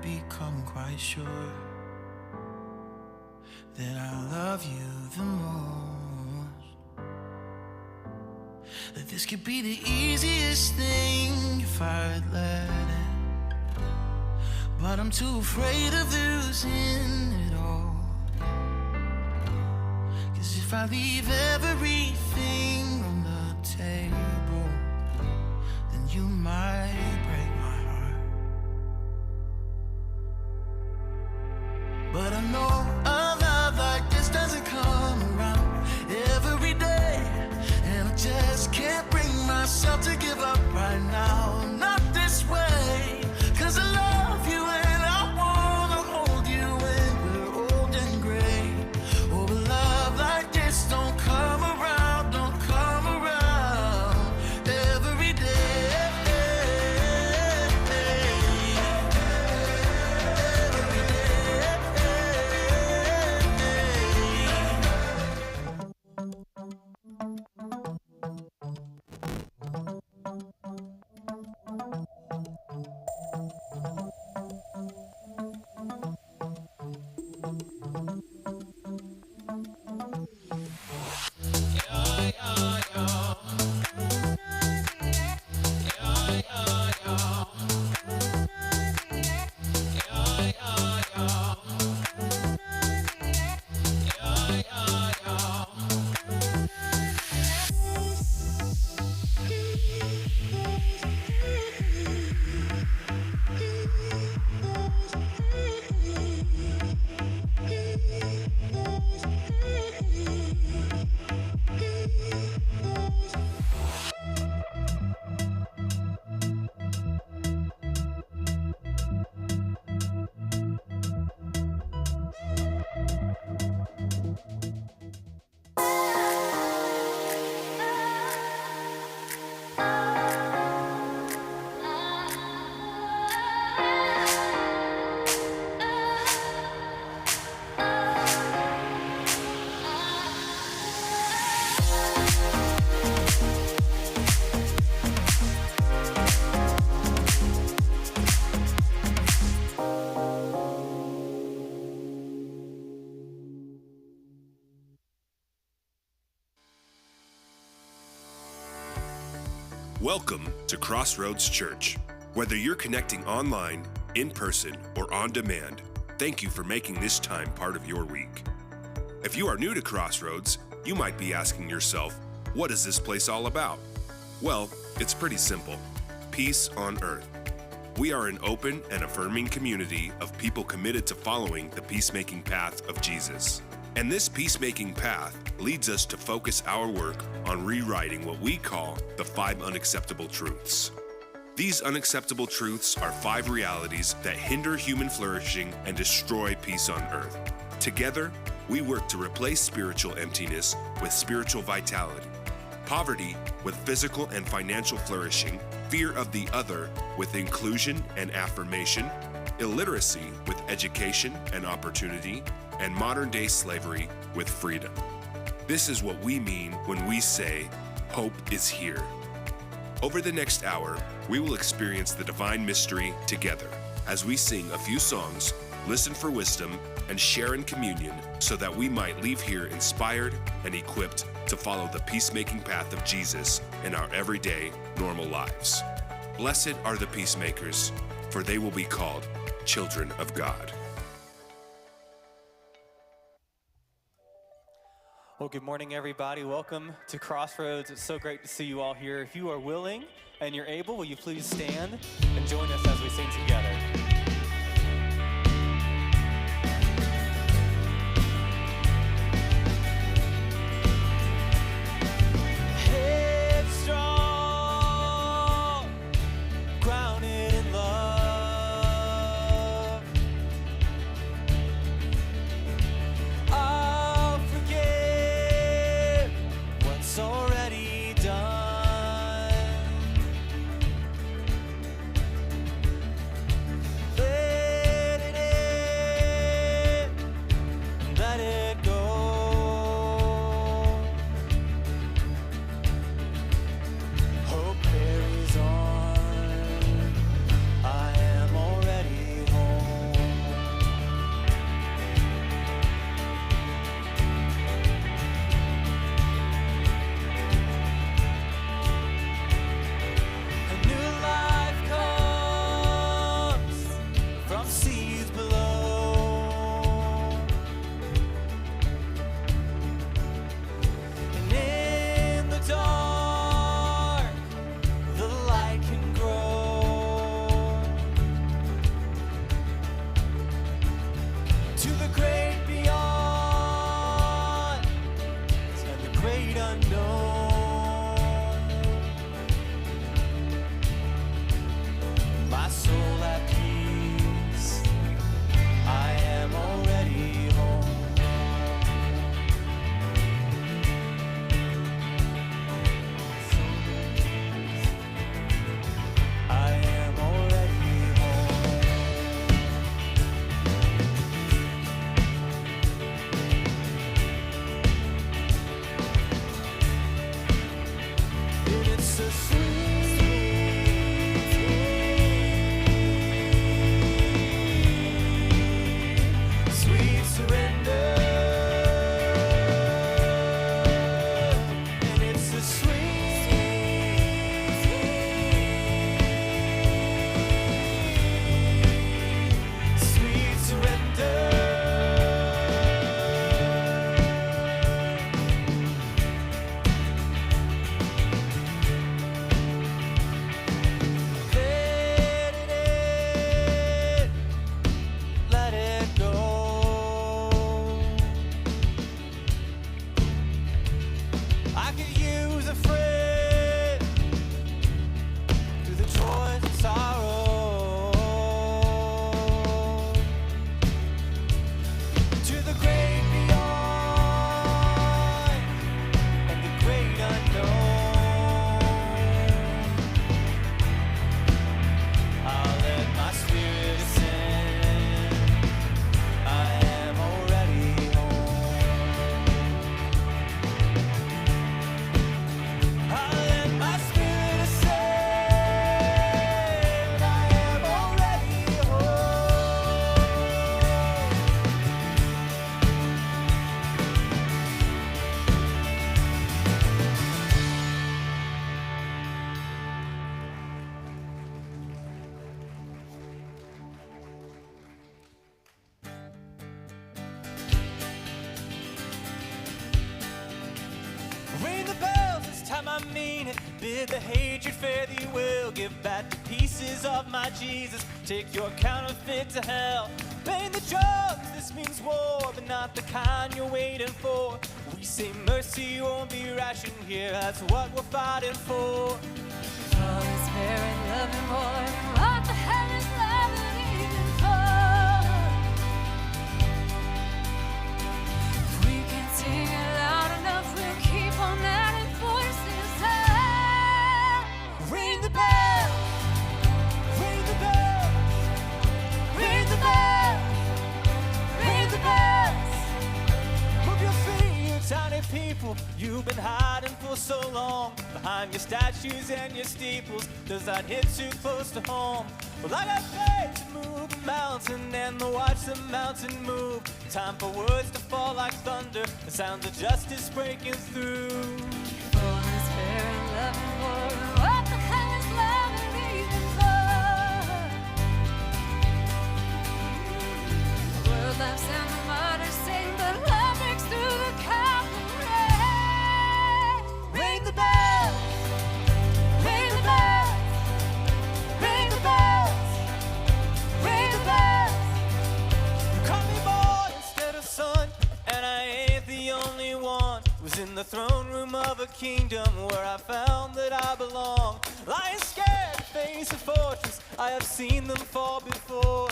become quite sure that I love you the most. That this could be the easiest thing if I'd let it, but I'm too afraid of losing it all. 'Cause if I leave everything on the table, then you might break my heart. But I know a love like this doesn't come around every day, and I just can't bring myself to give up right now. Not this way, 'cause I love you and I wanna hold you when we're old and gray. Oh, a love like this don't come around, don't come around every day. Welcome to Crossroads Church. Whether you're connecting online, in person, or on demand, thank you for making this time part of your week. If you are new to Crossroads, you might be asking yourself, what is this place all about? Well, it's pretty simple. Peace on earth. We are an open and affirming community of people committed to following the peacemaking path of Jesus. And this peacemaking path leads us to focus our work on rewriting what we call the 5 unacceptable truths. These unacceptable truths are 5 realities that hinder human flourishing and destroy peace on earth. Together, we work to replace spiritual emptiness with spiritual vitality, poverty with physical and financial flourishing, fear of the other with inclusion and affirmation, illiteracy with education and opportunity, and modern-day slavery with freedom. This is what we mean when we say, hope is here. Over the next hour, we will experience the divine mystery together as we sing a few songs, listen for wisdom, and share in communion so that we might leave here inspired and equipped to follow the peacemaking path of Jesus in our everyday, normal lives. Blessed are the peacemakers, for they will be called children of God. Well, good morning, everybody. Welcome to Crossroads. It's so great to see you all here. If you are willing and you're able, will you please stand and join us as we sing together? Headstrong, grounded in love. I'll forget what's already done. to the great beyond and the great unknown. My soul at peace, I am already home. I am already home. And it's a sweet surrender. And it's a sweet surrender. Let it go. I could use a friend through the joys and sorrow, to the great beyond and the great unknown. I'll let my spirit ascend. I am already home. I'll let my spirit ascend. I am already ring the bells, this time I mean it. Bid the hatred fare thee well. Give back the pieces of my Jesus. Take your counterfeit to hell. Bang the drums, this means war, but not the kind you're waiting for. We say mercy won't be rationed here. That's what we're fighting for. All is fair and love and war. What the hell is love and even for? If we can't sing it loud enough, we'll keep on adding voices up. Ring the bell, ring the bell, Ring the bell, ring the bells. move your feet, you tiny people. You've been hiding for so long behind your statues and your steeples. Does that hit too close to home? Well, I got faith to move the mountain and to watch the mountain move. Time for words to fall like thunder. The sounds of justice breaking through. All is fair and love and war. What the hell is love and even for? The world laughs and the martyrs sing, but love breaks through the Calvary. Ring the bell, ring the bell, ring the bells, ring the bells. You call me boy instead of son, and I ain't the only one. Was in the throne room of a kingdom where I found that I belong. Lying scared to face a fortress, I have seen them fall before.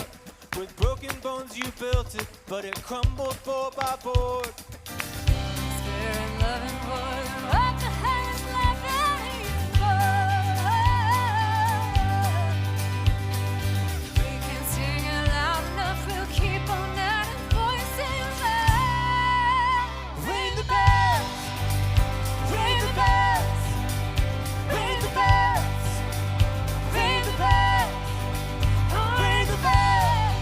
With broken bones you built it, but it crumbled board by board. Fair and love and war. What the hell is love and even for? We can't sing it loud enough, we'll keep on adding voices up. Ring the bells, Ring the bells, ring the bells, ring the bells, ring the bells,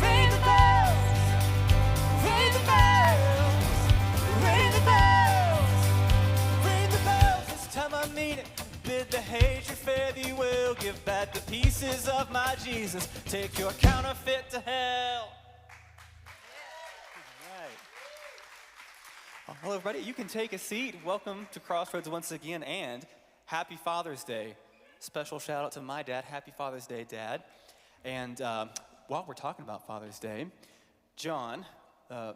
ring the bells, ring the bells, ring the bells, ring the bells, this time I mean it. Bid the hatred fare thee well. Give back the pieces of my Jesus. Take your counterfeit to hell. Right. Hello, everybody. You can take a seat. Welcome to Crossroads once again, and happy Father's Day. Special shout out to my dad. Happy Father's Day, Dad. And while we're talking about Father's Day, John,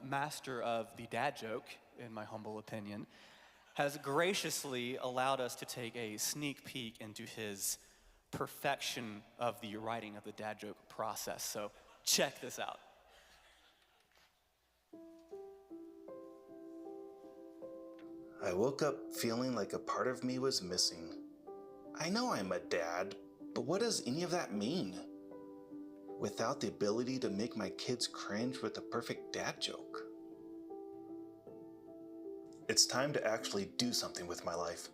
master of the dad joke, in my humble opinion, has graciously allowed us to take a sneak peek into his perfection of the writing of the dad joke process. So check this out. I woke up feeling like a part of me was missing. I know I'm a dad, but what does any of that mean? Without the ability to make my kids cringe with the perfect dad joke. It's time to actually do something with my life.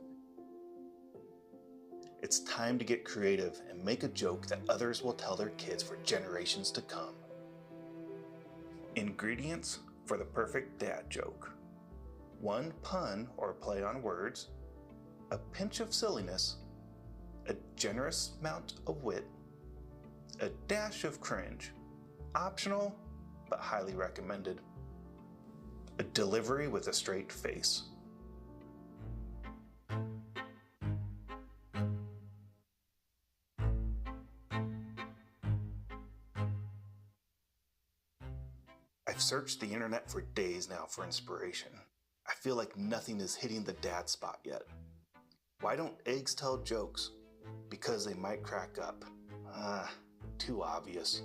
It's time to get creative and make a joke that others will tell their kids for generations to come. Ingredients for the perfect dad joke. 1 pun or play on words, a pinch of silliness, a generous amount of wit, a dash of cringe, optional but highly recommended, a delivery with a straight face. I've searched the internet for days now for inspiration. I feel like nothing is hitting the dad spot yet. Why don't eggs tell jokes? Because they might crack up. Too obvious.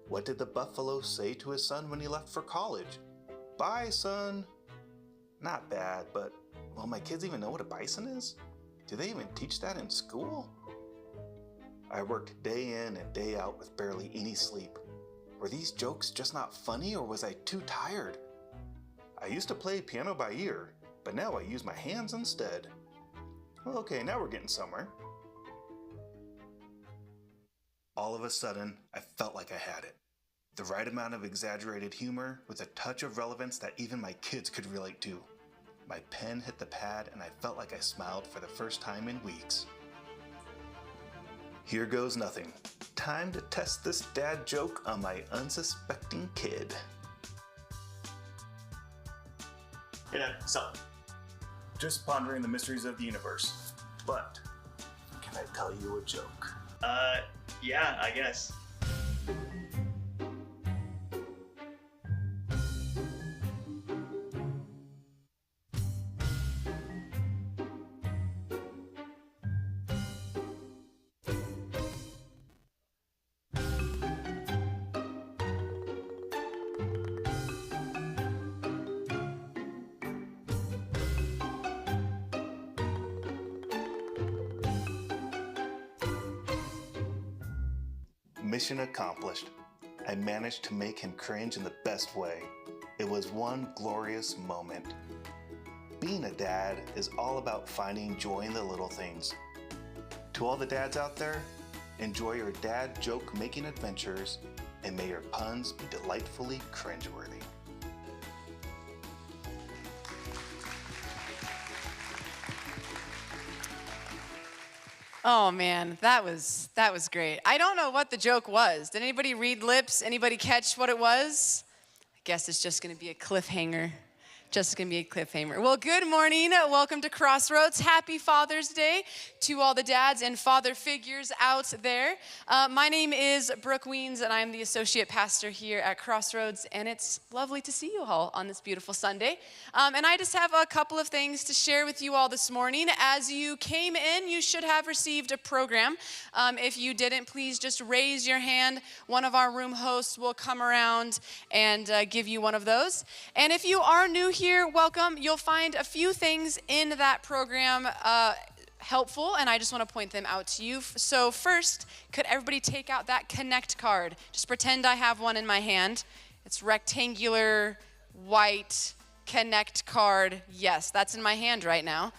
What did the buffalo say to his son when he left for college? Bye, son. Not bad, but will my kids even know what a bison is? Do they even teach that in school? I worked day in and day out with barely any sleep. Were these jokes just not funny, or was I too tired? I used to play piano by ear, but now I use my hands instead. Well, okay, now we're getting somewhere. All of a sudden, I felt like I had it. The right amount of exaggerated humor with a touch of relevance that even my kids could relate to. My pen hit the pad and I felt like I smiled for the first time in weeks. Here goes nothing. Time to test this dad joke on my unsuspecting kid. Hey Dad, so, Just pondering the mysteries of the universe. But, can I tell you a joke? yeah, I guess. Mission accomplished. I managed to make him cringe in the best way. It was one glorious moment. Being a dad is all about finding joy in the little things. To all the dads out there, enjoy your dad joke making adventures, and may your puns be delightfully cringeworthy. Oh man, that was great. I don't know what the joke was. Did anybody read lips? Anybody catch what it was? I guess it's just gonna be a cliffhanger. Well, good morning. Welcome to Crossroads. Happy Father's Day to all the dads and father figures out there. My name is Brooke Weens, and I'm the associate pastor here at Crossroads, and it's lovely to see you all on this beautiful Sunday. And I just have a couple of things to share with you all this morning. As you came in, you should have received a program. If you didn't, please just raise your hand. One of our room hosts will come around and give you one of those. And if you are new here, welcome. You'll find a few things in that program helpful, and I just want to point them out to you. So first, could everybody take out that Connect card? Just pretend I have one in my hand. It's rectangular, white Connect card. Yes, that's in my hand right now.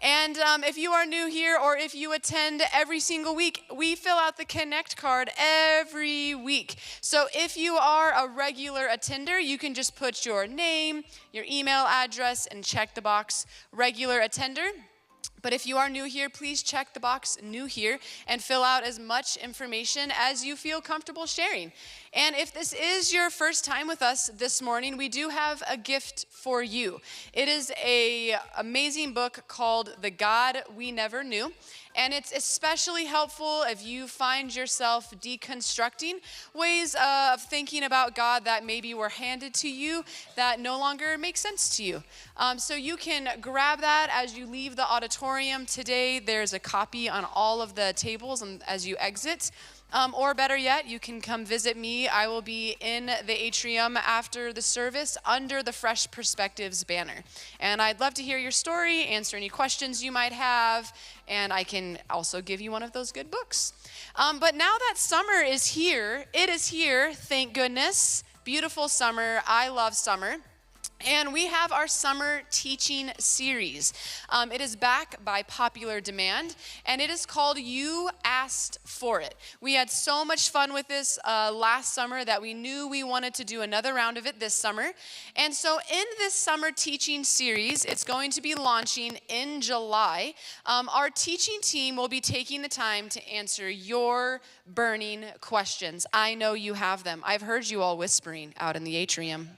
And if you are new here, or if you attend every single week, we fill out the Connect card every week. So if you are a regular attender, you can just put your name, your email address, and check the box regular attender. But if you are new here, please check the box new here and fill out as much information as you feel comfortable sharing. And if this is your first time with us this morning, we do have a gift for you. It is an amazing book called The God We Never Knew. And it's especially helpful if you find yourself deconstructing ways of thinking about God that maybe were handed to you that no longer make sense to you. So you can grab that as you leave the auditorium today. There's a copy on all of the tables and as you exit. Or better yet, you can come visit me. I will be in the atrium after the service under the Fresh Perspectives banner. And I'd love to hear your story, answer any questions you might have, and I can also give you one of those good books. But now that summer is here, it is here, thank goodness. Beautiful summer. I love summer. And we have our summer teaching series. It is back by popular demand, and it is called You Asked For It. We had so much fun with this last summer that we knew we wanted to do another round of it this summer. And so in this summer teaching series, it's going to be launching in July. Our teaching team will be taking the time to answer your burning questions. I know you have them. I've heard you all whispering out in the atrium.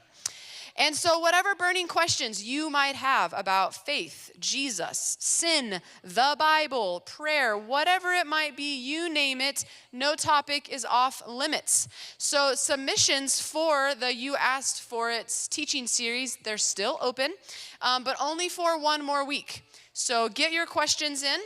And so whatever burning questions you might have about faith, Jesus, sin, the Bible, prayer, whatever it might be, you name it, no topic is off limits. So submissions for the You Asked For It teaching series, they're still open, but only for one more week. So get your questions in.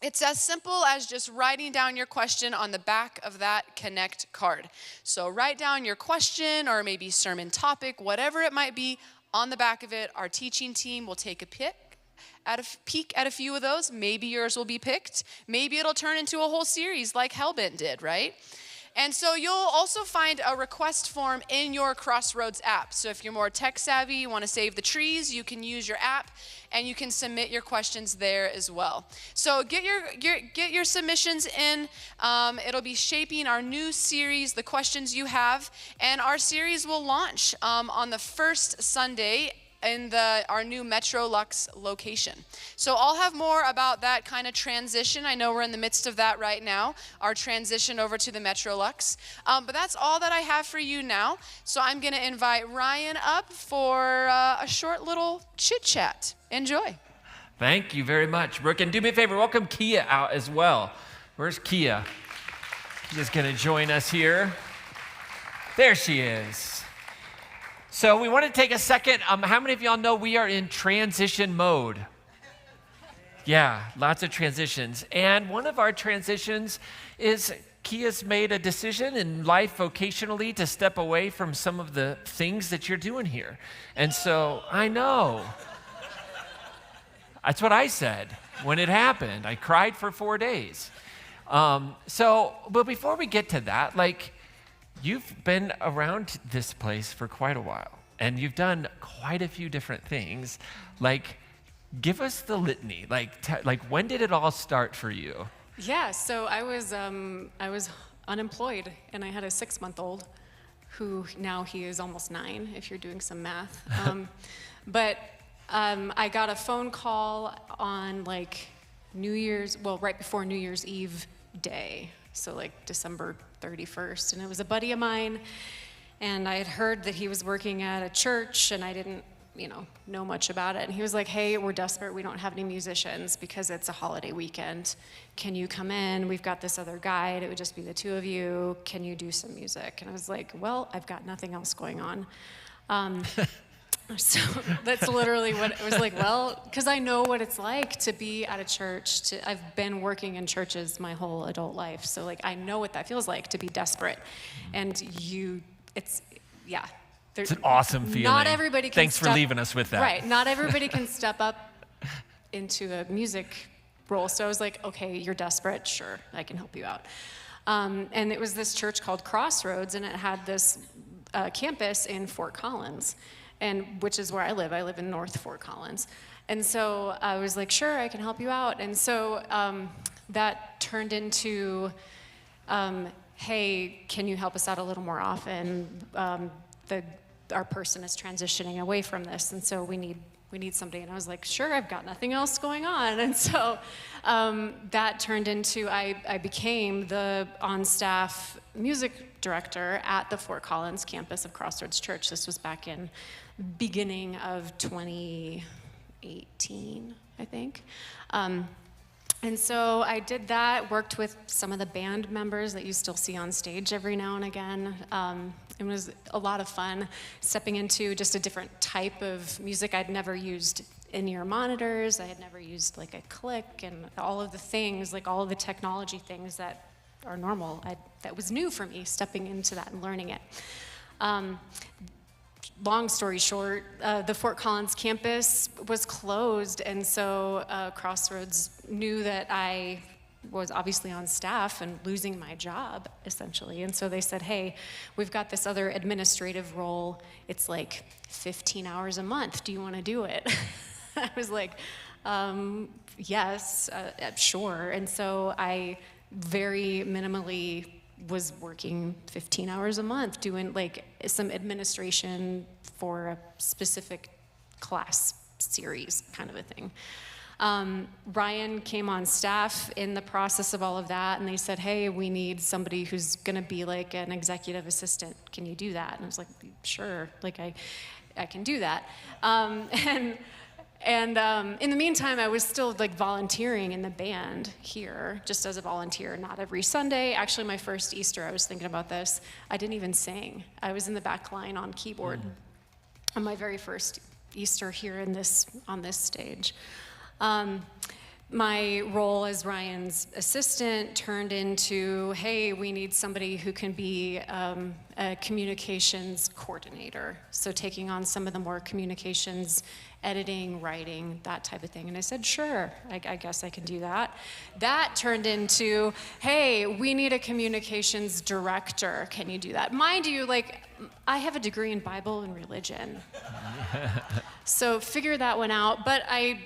It's as simple as just writing down your question on the back of that Connect card. So write down your question or maybe sermon topic, whatever it might be, on the back of it. Our teaching team will take a peek at a few of those. Maybe yours will be picked. Maybe it'll turn into a whole series like Hellbent did, right? And so you'll also find a request form in your Crossroads app. So if you're more tech savvy, you want to save the trees, you can use your app and you can submit your questions there as well. So get your submissions in. It'll be shaping our new series, the questions you have, and our series will launch on the first Sunday in our new Metro Lux location. So I'll have more about that kind of transition. I know we're in the midst of that right now, our transition over to the Metro Lux. But that's all that I have for you now. So I'm going to invite Ryan up for a short little chit chat. Enjoy. Thank you very much, Brooke. And do me a favor, welcome Kia out as well. Where's Kia? She's just going to join us here. There she is. So we want to take a second. How many of y'all know we are in transition mode? Yeah, lots of transitions. And one of our transitions is Kia's made a decision in life vocationally to step away from some of the things that you're doing here. And so I know. That's what I said when it happened. I cried for 4 days. But before we get to that, you've been around this place for quite a while, and you've done quite a few different things. Give us the litany. When did it all start for you? Yeah, so I was unemployed, and I had a 6-month-old who now he is almost 9, if you're doing some math. But I got a phone call on New Year's, right before New Year's Eve day, so December 31st, and it was a buddy of mine, and I had heard that he was working at a church, and I didn't, know much about it, and he was like, hey, we're desperate, we don't have any musicians because it's a holiday weekend. Can you come in? We've got this other guide, it would just be the two of you. Can you do some music? And I was like, well, I've got nothing else going on. So that's literally what it was like. Well, because I know what it's like to be at a church. I've been working in churches my whole adult life, so I know what that feels like to be desperate. And it's an awesome feeling. Not everybody can. Thanks for leaving us with that. Right. Not everybody can step up into a music role. So I was like, okay, you're desperate. Sure, I can help you out. And it was this church called Crossroads, and it had this campus in Fort Collins. Which is where I live. I live in North Fort Collins. And so I was like, sure, I can help you out. And so that turned into, hey, can you help us out a little more often? Our person is transitioning away from this, and so we need somebody. And I was like, sure, I've got nothing else going on. And so that turned into, I became the on-staff music director at the Fort Collins campus of Crossroads Church. This was back in beginning of 2018, I think. And so I did that, worked with some of the band members that you still see on stage every now and again. It was a lot of fun stepping into just a different type of music. I'd never used in-ear monitors. I had never used like a click and all of the things, like all of the technology things that are normal. That was new for me, stepping into that and learning it. Long story short, the Fort Collins campus was closed, and so Crossroads knew that I was obviously on staff and losing my job, essentially. And so they said, hey, we've got this other administrative role. It's like 15 hours a month. Do you want to do it? I was like, yes, sure. And so I very minimally was working 15 hours a month doing like some administration for a specific class series kind of a thing. Ryan came on staff in the process of all of that, and they said, hey, we need somebody who's gonna be like an executive assistant. Can you do that? And I was like, sure, like I can do that. And in the meantime, I was still like volunteering in the band here, just as a volunteer, not every Sunday. Actually, my first Easter, I was thinking about this, I didn't even sing. I was in the back line on keyboard on my very first Easter here on this stage. My role as Ryan's assistant turned into, hey, we need somebody who can be a communications coordinator. So taking on some of the more communications, editing, writing, that type of thing. And I said, sure, I guess I can do that. That turned into, hey, we need a communications director. Can you do that? Mind you, like, I have a degree in Bible and religion. So figure that one out. But I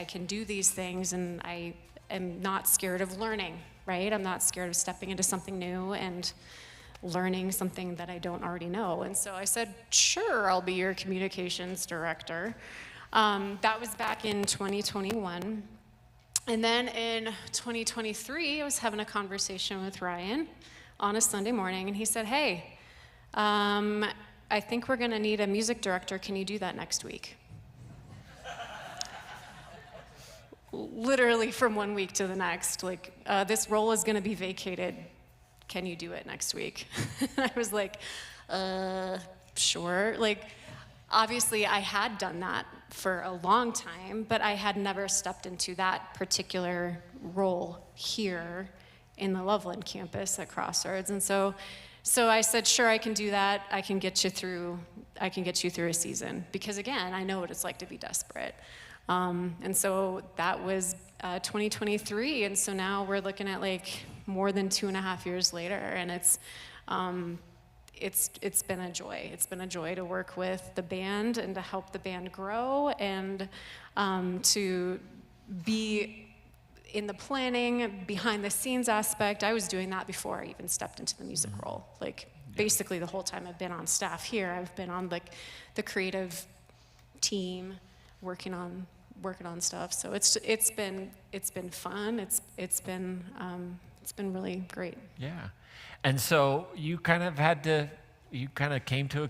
can do these things, and I am not scared of learning, right? I'm not scared of stepping into something new and learning something that I don't already know. And so I said, sure, I'll be your communications director. That was back in 2021. And then in 2023, I was having a conversation with Ryan on a Sunday morning, and he said, hey, I think we're gonna need a music director. Can you do that next week? Literally from one week to the next, like, this role is gonna be vacated. Can you do it next week? I was like, sure. Like, obviously I had done that for a long time, but I had never stepped into that particular role here in the Loveland campus at Crossroads. And so I said, sure, I can do that. I can get you through a season. Because again, I know what it's like to be desperate. And so that was 2023, and so now we're looking at like more than 2.5 years later, and it's been a joy. It's been a joy to work with the band and to help the band grow, and to be in the planning, behind the scenes aspect. I was doing that before I even stepped into the music role. Like basically the whole time I've been on staff here, I've been on like the creative team, working on stuff. So it's been fun. It's been really great. Yeah. And so you kind of came to a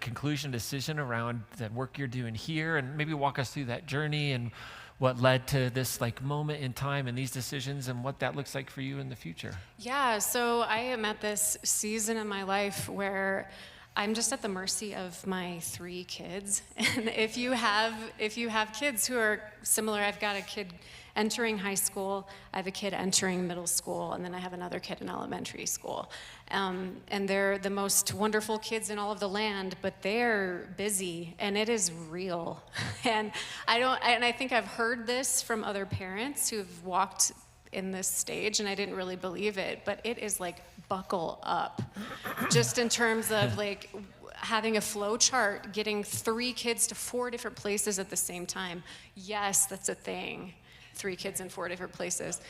decision around the work you're doing here, and maybe walk us through that journey and what led to this like moment in time and these decisions and what that looks like for you in the future. Yeah, so I am at this season in my life where I'm just at the mercy of my 3 kids. And if you have kids who are similar, I've got a kid entering high school, I have a kid entering middle school, and then I have another kid in elementary school. And they're the most wonderful kids in all of the land, but they're busy, and it is real. And I think I've heard this from other parents who've walked in this stage, and I didn't really believe it, but it is like buckle up, just in terms of like having a flow chart, getting 3 kids to 4 different places at the same time. Yes, that's a thing. 3 kids in 4 different places.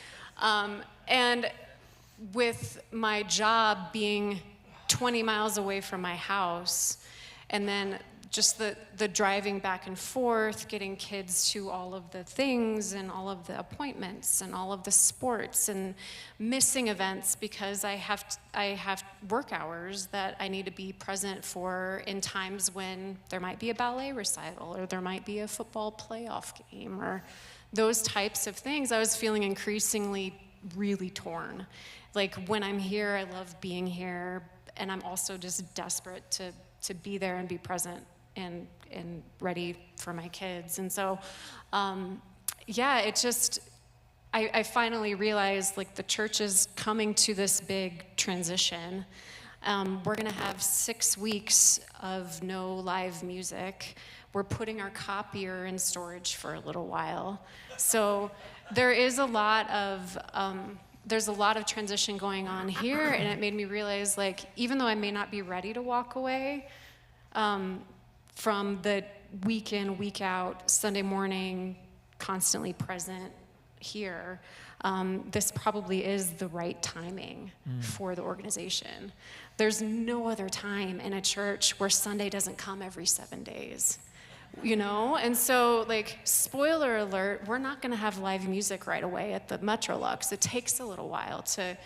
And with my job being 20 miles away from my house, and then just the driving back and forth, getting kids to all of the things and all of the appointments and all of the sports, and missing events because I have work hours that I need to be present for in times when there might be a ballet recital, or there might be a football playoff game, or those types of things, I was feeling increasingly really torn. Like when I'm here, I love being here, and I'm also just desperate to be there and be present and ready for my kids. And so, it just, I finally realized like the church is coming to this big transition. We're gonna have 6 weeks of no live music. We're putting our copier in storage for a little while. So there is a lot of, there's a lot of transition going on here, and it made me realize, like, even though I may not be ready to walk away from the week in, week out, Sunday morning, constantly present here, this probably is the right timing for the organization. There's no other time in a church where Sunday doesn't come every 7 days. You know, and so, like, spoiler alert, we're not going to have live music right away at the Metrolux. It takes a little while to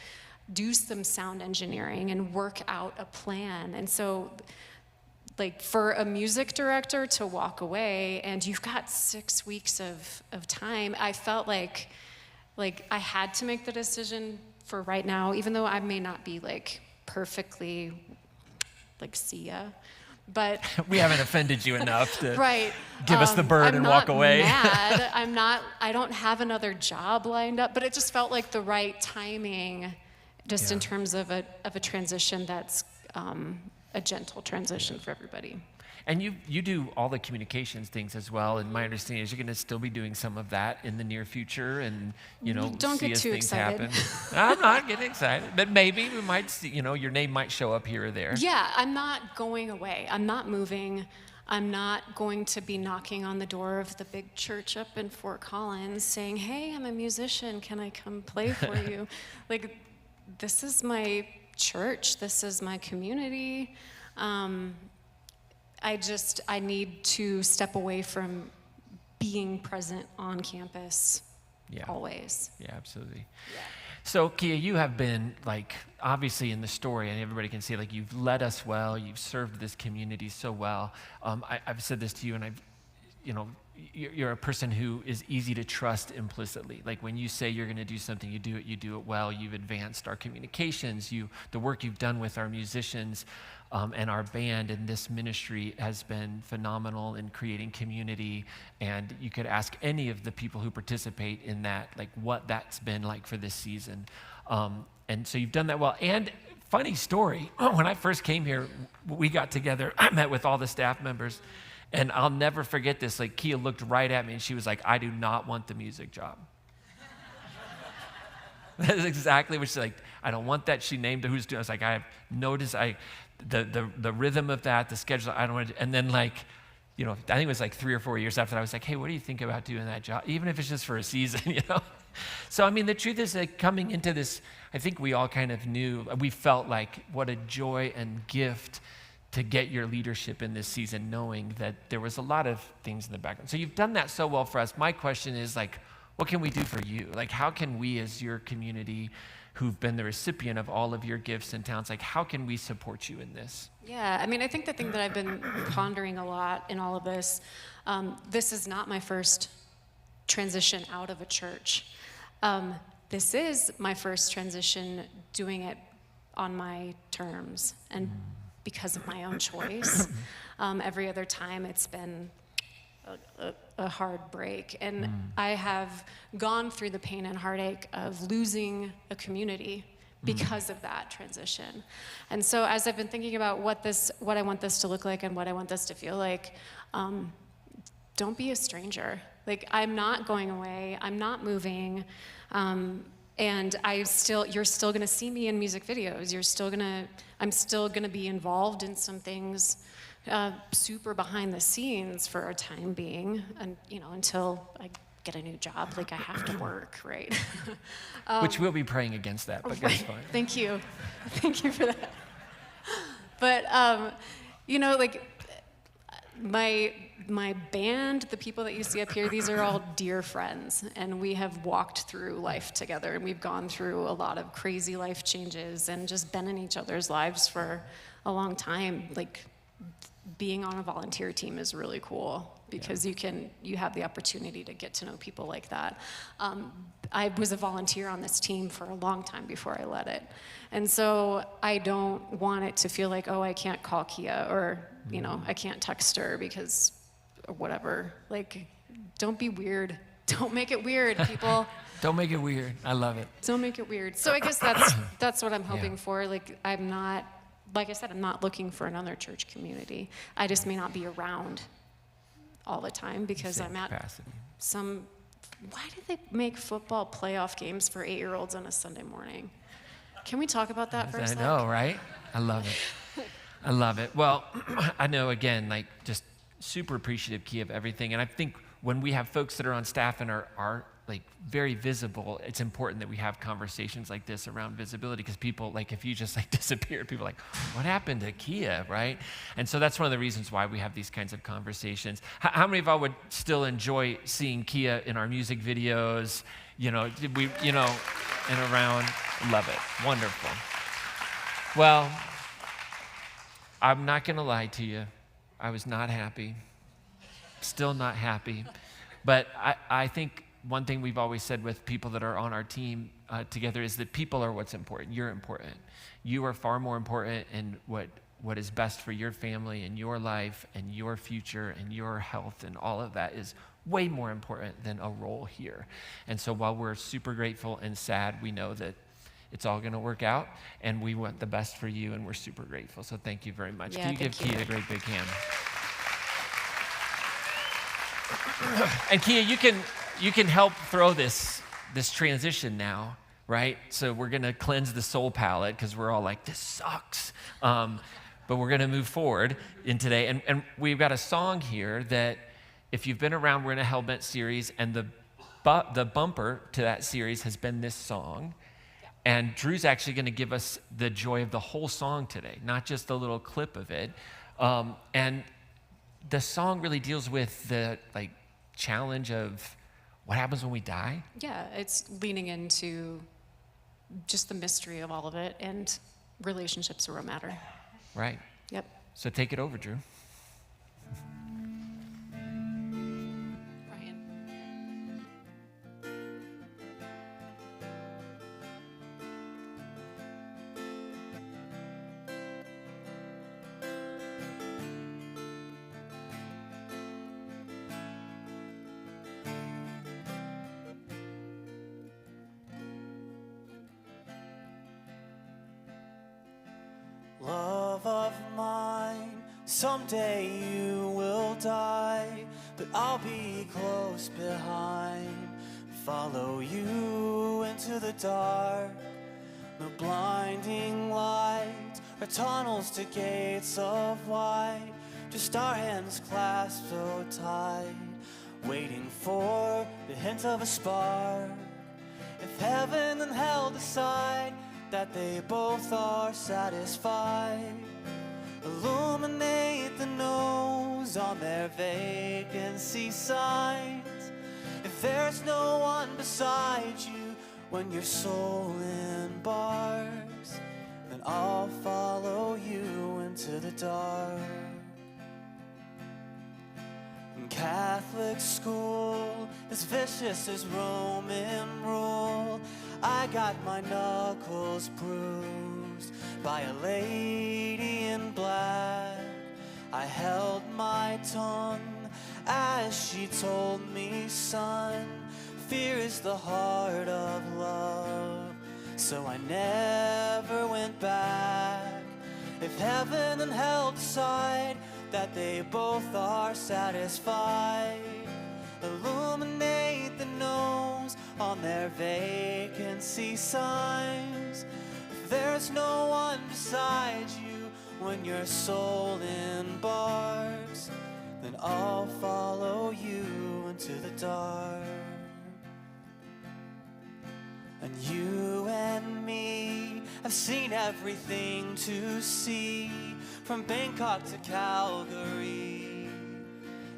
do some sound engineering and work out a plan. And so, like, for a music director to walk away and you've got 6 weeks of time, I felt like I had to make the decision for right now, even though I may not be, like, perfectly, like, see ya. But we haven't offended you enough to right. give us the bird and walk away. I'm not mad. I don't have another job lined up, but it just felt like the right timing, just in terms of a transition that's a gentle transition for everybody. And you do all the communications things as well, and my understanding is you're going to still be doing some of that in the near future, and Don't see get as too things excited. happen. I'm not getting excited, but maybe we might see, your name might show up here or there. Yeah, I'm not going away. I'm not moving. I'm not going to be knocking on the door of the big church up in Fort Collins saying, "Hey, I'm a musician. Can I come play for you?" Like, this is my church. This is my community. I need to step away from being present on campus always. Yeah, absolutely. Yeah. So, Kia, you have been, like, obviously in the story, and everybody can see, like, you've led us well, you've served this community so well. I've said this to you, and you're a person who is easy to trust implicitly. Like, when you say you're going to do something, you do it well. You've advanced our communications. The work you've done with our musicians and our band and this ministry has been phenomenal in creating community. And you could ask any of the people who participate in that, like, what that's been like for this season. And so you've done that well. And funny story, when I first came here, we got together, I met with all the staff members. And I'll never forget this. Like, Kia looked right at me and she was like, "I do not want the music job." That's exactly what she's like. "I don't want that." She named who's doing it. I was like, "I have no desire." The rhythm of that, the schedule, I don't want to. And then, like, I think it was like 3 or 4 years after that, I was like, "Hey, what do you think about doing that job? Even if it's just for a season, So, I mean, the truth is that coming into this, I think we all kind of knew, we felt like what a joy and gift to get your leadership in this season, knowing that there was a lot of things in the background. So you've done that so well for us. My question is, like, what can we do for you? Like, how can we as your community who've been the recipient of all of your gifts and talents, like, how can we support you in this? Yeah, I mean, I think the thing that I've been pondering a lot in all of this, this is not my first transition out of a church. This is my first transition doing it on my terms and because of my own choice. Every other time it's been a hard break. And I have gone through the pain and heartache of losing a community because of that transition. And so as I've been thinking about what I want this to look like and what I want this to feel like, don't be a stranger. Like, I'm not going away, I'm not moving, and you're still gonna see me in music videos. I'm still gonna be involved in some things super behind the scenes for a time being, and until I get a new job, like, I have to work, right? Which we'll be praying against that, but that's fine. Thank you for that. But like, my band, the people that you see up here, these are all dear friends, and we have walked through life together, and we've gone through a lot of crazy life changes and just been in each other's lives for a long time. Like, being on a volunteer team is really cool because you have the opportunity to get to know people like that. I was a volunteer on this team for a long time before I led it. And so I don't want it to feel like, oh, I can't call Kia, or, you know, I can't text her because, or whatever. Like, don't be weird. Don't make it weird, people. Don't make it weird. I love it. Don't make it weird. So I guess that's what I'm hoping for. Like, like I said, I'm not looking for another church community. I just may not be around all the time because Same I'm at capacity. why did they make football playoff games for 8-year-olds on a Sunday morning? Can we talk about that for a I second? know, right? I love it. I love it. Well, I know, again, like, just super appreciative, Key, of everything. And I think when we have folks that are on staff and are like very visible, it's important that we have conversations like this around visibility, because people, like, if you just like disappear, people are like, what happened to Kia, right? And so that's one of the reasons why we have these kinds of conversations. How many of y'all would still enjoy seeing Kia in our music videos, and around? Love it. Wonderful. Well, I'm not going to lie to you. I was not happy. Still not happy. But I think one thing we've always said with people that are on our team together is that people are what's important. You're important. You are far more important in what is best for your family and your life and your future and your health, and all of that is way more important than a role here. And so while we're super grateful and sad, we know that it's all going to work out, and we want the best for you, and we're super grateful. So thank you very much. Yeah, Can you give thank you. Kia a great big hand? And Kia, you can help throw this transition now, right? So we're going to cleanse the soul palette because we're all like, this sucks. But we're going to move forward in today. And we've got a song here that, if you've been around, we're in a Hellbent series, and the bumper to that series has been this song. And Drew's actually going to give us the joy of the whole song today, not just a little clip of it. And the song really deals with the challenge of what happens when we die. Yeah, it's leaning into just the mystery of all of it, and relationships are what matter. Right. Yep. So take it over, Drew. Brian. Love of mine, someday you will die, but I'll be close behind, follow you into the dark. No blinding light or tunnels to gates of white, just our hands clasped so tight, waiting for the hint of a spark. If heaven and hell decide that they both are satisfied, illuminate the nose on their vacancy signs. If there's no one beside you when your soul embarks, then I'll follow you into the dark. In Catholic school, as vicious as Roman rule, I got my knuckles bruised by a lady in black. I held my tongue as she told me, son, fear is the heart of love. So I never went back. If heaven and hell decide that they both are satisfied, illuminate the nose on their vacancy signs. If there's no one beside you when your soul embarks, then I'll follow you into the dark. And you and me have seen everything to see, from Bangkok to Calgary,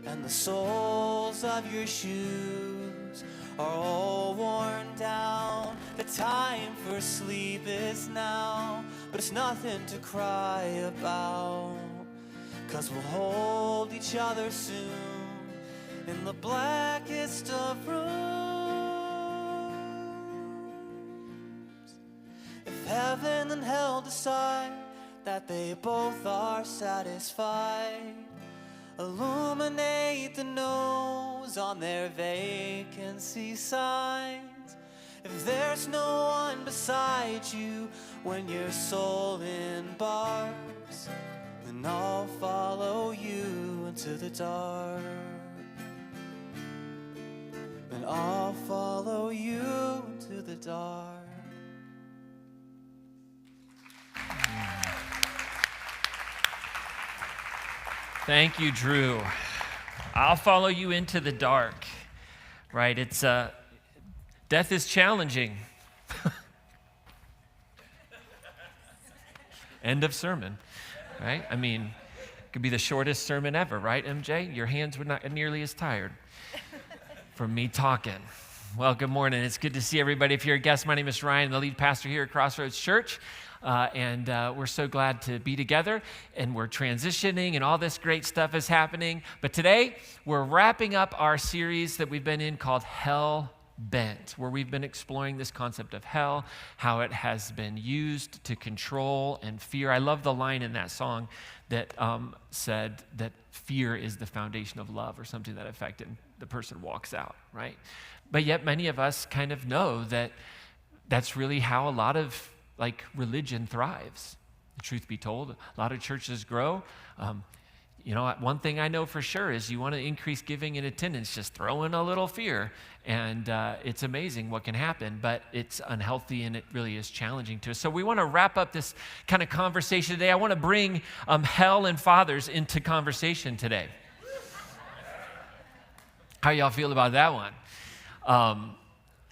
and the soles of your shoes are all worn down. The time for sleep is now, but it's nothing to cry about, 'cause we'll hold each other soon in the blackest of rooms. If heaven and hell decide that they both are satisfied, illuminate the no's on their vacancy signs. If there's no one beside you when your soul embarks, then I'll follow you into the dark. Then I'll follow you into the dark. Thank you, Drew. I'll follow you into the dark, right? It's death is challenging. End of sermon, right? I mean, it could be the shortest sermon ever, right, MJ? Your hands were not nearly as tired from me talking. Well, good morning. It's good to see everybody. If you're a guest, my name is Ryan, the lead pastor here at Crossroads Church. And we're so glad to be together, and we're transitioning, and all this great stuff is happening. But today, we're wrapping up our series that we've been in called Hell Bent, where we've been exploring this concept of hell, how it has been used to control and fear. I love the line in that song that said that fear is the foundation of love, or something to that effect, and the person walks out, right? But yet many of us kind of know that that's really how a lot of religion thrives. The truth be told, a lot of churches grow. One thing I know for sure is you want to increase giving and attendance, just throw in a little fear, and it's amazing what can happen, but it's unhealthy and it really is challenging to us. So we want to wrap up this kind of conversation today. I want to bring hell and fathers into conversation today. How y'all feel about that one?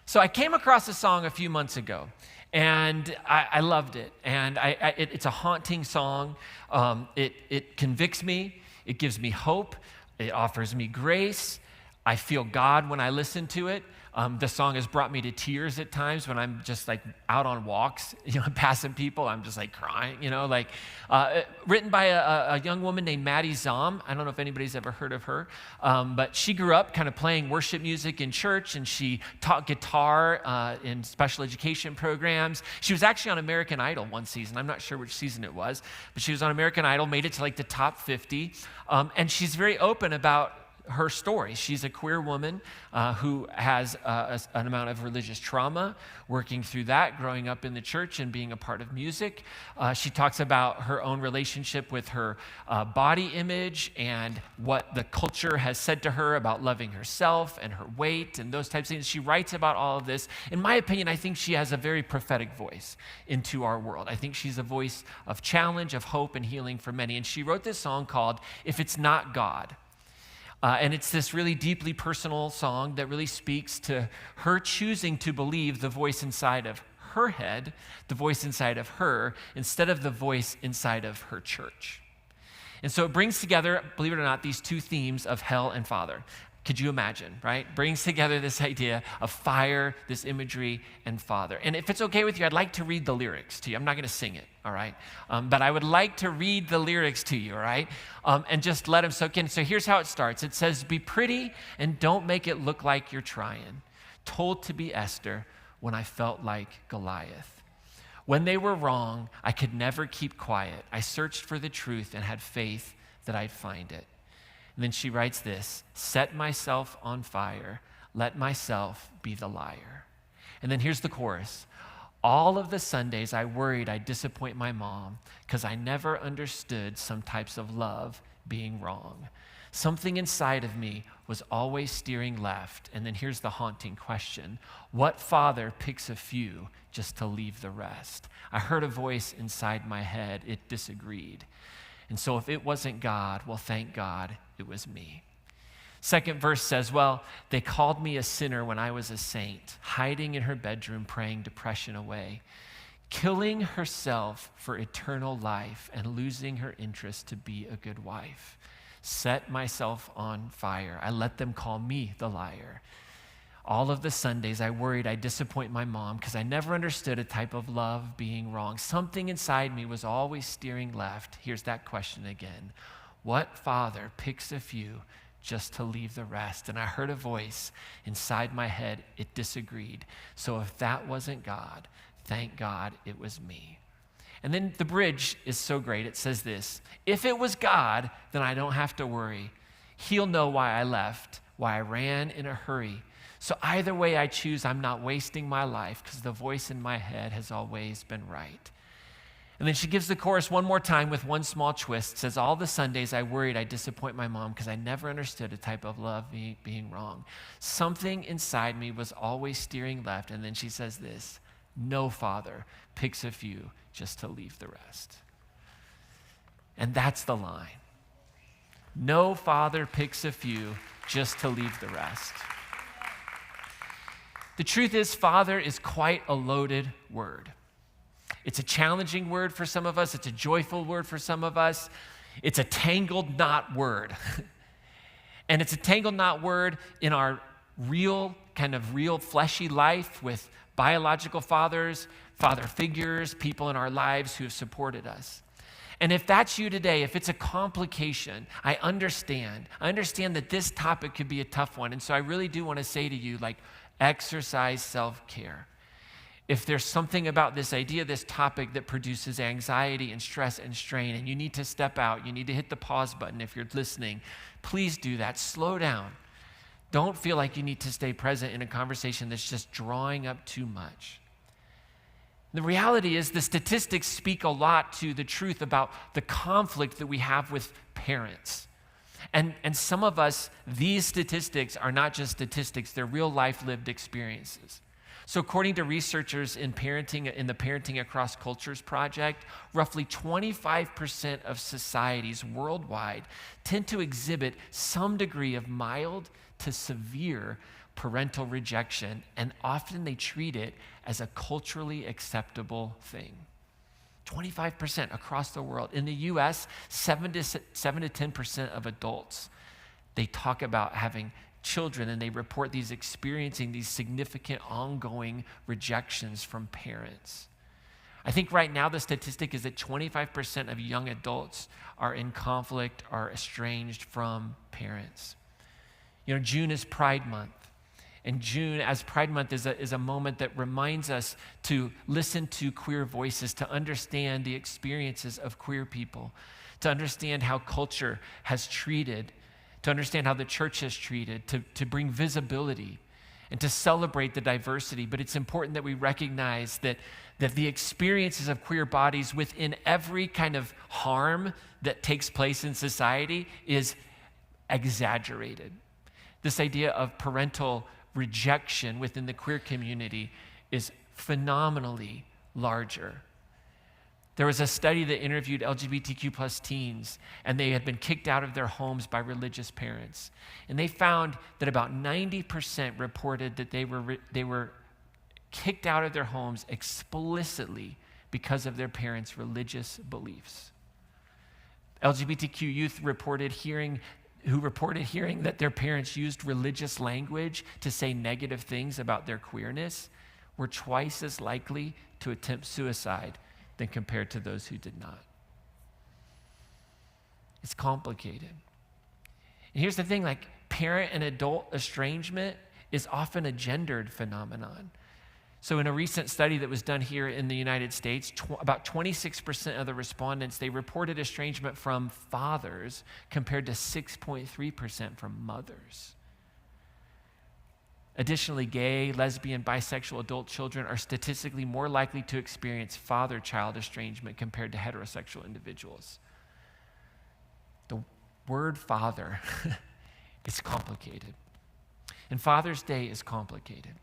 So I came across a song a few months ago, and I loved it. And it's a haunting song. It convicts me. It gives me hope. It offers me grace. I feel God when I listen to it. The song has brought me to tears at times when I'm just out on walks, passing people. I'm just crying, written by a young woman named Maddie Zom. I don't know if anybody's ever heard of her, but she grew up kind of playing worship music in church, and she taught guitar in special education programs. She was actually on American Idol one season. I'm not sure which season it was, but she was on American Idol, made it to the top 50, and she's very open about her story. She's a queer woman who has an amount of religious trauma, working through that, growing up in the church and being a part of music. She talks about her own relationship with her body image and what the culture has said to her about loving herself and her weight and those types of things. She writes about all of this. In my opinion, I think she has a very prophetic voice into our world. I think she's a voice of challenge, of hope, and healing for many. And she wrote this song called If It's Not God. And it's this really deeply personal song that really speaks to her choosing to believe the voice inside of her head, the voice inside of her, instead of the voice inside of her church. And so it brings together, believe it or not, these two themes of hell and father. Could you imagine, right? Brings together this idea of fire, this imagery, and father. And if it's okay with you, I'd like to read the lyrics to you. I'm not going to sing it, all right? But I would like to read the lyrics to you, all right? And just let them soak in. So here's how it starts. It says, be pretty and don't make it look like you're trying. Told to be Esther when I felt like Goliath. When they were wrong, I could never keep quiet. I searched for the truth and had faith that I'd find it. And then she writes this, set myself on fire, let myself be the liar. And then here's the chorus. All of the Sundays I worried I'd disappoint my mom because I never understood some types of love being wrong. Something inside of me was always steering left. And then here's the haunting question. What father picks a few just to leave the rest? I heard a voice inside my head. It disagreed. And so if it wasn't God, well, thank God it was me. Second verse says, well, they called me a sinner when I was a saint, hiding in her bedroom, praying depression away, killing herself for eternal life and losing her interest to be a good wife. Set myself on fire. I let them call me the liar. All of the Sundays I worried I'd disappoint my mom because I never understood a type of love being wrong. Something inside me was always steering left. Here's that question again. What father picks a few just to leave the rest? And I heard a voice inside my head. It disagreed. So if that wasn't God, thank God it was me. And then the bridge is so great. It says this: if it was God, then I don't have to worry. He'll know why I left, why I ran in a hurry. So either way I choose, I'm not wasting my life, because the voice in my head has always been right. And then she gives the chorus one more time with one small twist. Says, all the Sundays I worried I'd disappoint my mom because I never understood a type of love being wrong. Something inside me was always steering left. And then she says this: no father picks a few just to leave the rest. And that's the line. No father picks a few just to leave the rest. The truth is, father is quite a loaded word. It's a challenging word for some of us. It's a joyful word for some of us. It's a tangled knot word. And it's a tangled knot word in our real fleshy life with biological fathers, father figures, people in our lives who have supported us. And if that's you today, if it's a complication, I understand. I understand that this topic could be a tough one. And so I really do want to say to you, exercise self-care. If there's something about this idea, this topic that produces anxiety and stress and strain, and you need to step out, you need to hit the pause button if you're listening, please do that. Slow down. Don't feel like you need to stay present in a conversation that's just drawing up too much. The reality is the statistics speak a lot to the truth about the conflict that we have with parents. And some of us, these statistics are not just statistics, they're real life lived experiences. So according to researchers in the Parenting Across Cultures project, roughly 25% of societies worldwide tend to exhibit some degree of mild to severe parental rejection, and often they treat it as a culturally acceptable thing. 25% across the world. In the US, 7 to 10% of adults, they talk about having children, and they report experiencing these significant ongoing rejections from parents. I think right now the statistic is that 25% of young adults are in conflict, are estranged from parents. June is Pride Month. And June, as Pride Month, is a moment that reminds us to listen to queer voices, to understand the experiences of queer people, to understand how culture has treated, to understand how the church has treated, to bring visibility and to celebrate the diversity. But it's important that we recognize that the experiences of queer bodies within every kind of harm that takes place in society is exaggerated. This idea of parental rejection within the queer community is phenomenally larger. There was a study that interviewed LGBTQ plus teens, and they had been kicked out of their homes by religious parents. And they found that about 90% reported that they were kicked out of their homes explicitly because of their parents' religious beliefs. LGBTQ youth reported hearing that their parents used religious language to say negative things about their queerness were twice as likely to attempt suicide than compared to those who did not. It's complicated. And here's the thing, parent and adult estrangement is often a gendered phenomenon. So in a recent study that was done here in the United States, about 26% of the respondents, they reported estrangement from fathers compared to 6.3% from mothers. Additionally, gay, lesbian, bisexual adult children are statistically more likely to experience father-child estrangement compared to heterosexual individuals. The word father is complicated. And Father's Day is complicated.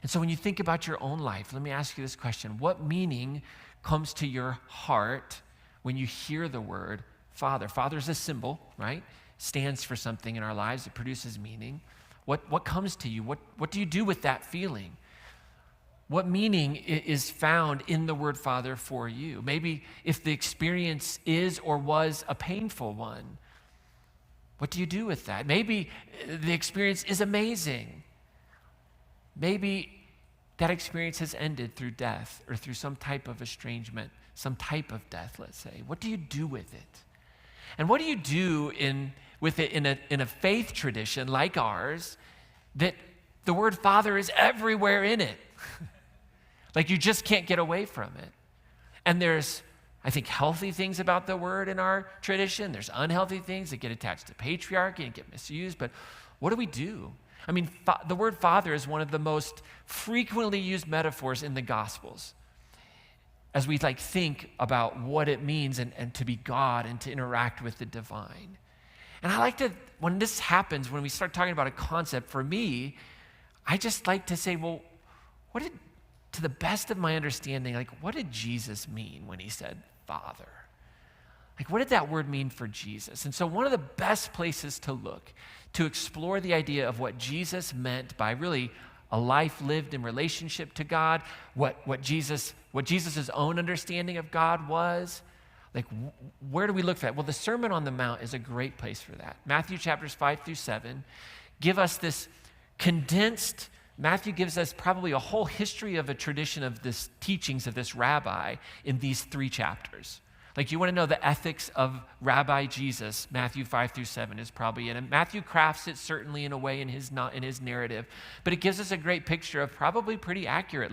And so when you think about your own life, let me ask you this question. What meaning comes to your heart when you hear the word father? Father is a symbol, right? Stands for something in our lives. It produces meaning. What comes to you? What do you do with that feeling? What meaning is found in the word father for you? Maybe if the experience is or was a painful one, what do you do with that? Maybe the experience is amazing. Maybe that experience has ended through death or through some type of estrangement, some type of death, let's say. What do you do with it? And what do you do with it in a faith tradition like ours that the word Father is everywhere in it? Like you just can't get away from it. And there's, I think, healthy things about the word in our tradition. There's unhealthy things that get attached to patriarchy and get misused. But what do we do? I mean, the word Father is one of the most frequently used metaphors in the Gospels as we think about what it means and to be God and to interact with the divine. And I like to, when this happens, when we start talking about a concept, for me, I just like to say, well, to the best of my understanding, what did Jesus mean when he said Father? What did that word mean for Jesus? And so one of the best places to look to explore the idea of what Jesus meant by really a life lived in relationship to God, what Jesus' own understanding of God was, where do we look for that? Well, the Sermon on the Mount is a great place for that. Matthew chapters 5 through 7 give us this condensed, Matthew gives us probably a whole history of a tradition of this teachings of this rabbi in these 3 chapters. You want to know the ethics of Rabbi Jesus, Matthew 5 through 7 is probably in it. Matthew crafts it certainly in a way in his narrative, but it gives us a great picture of probably pretty accurate,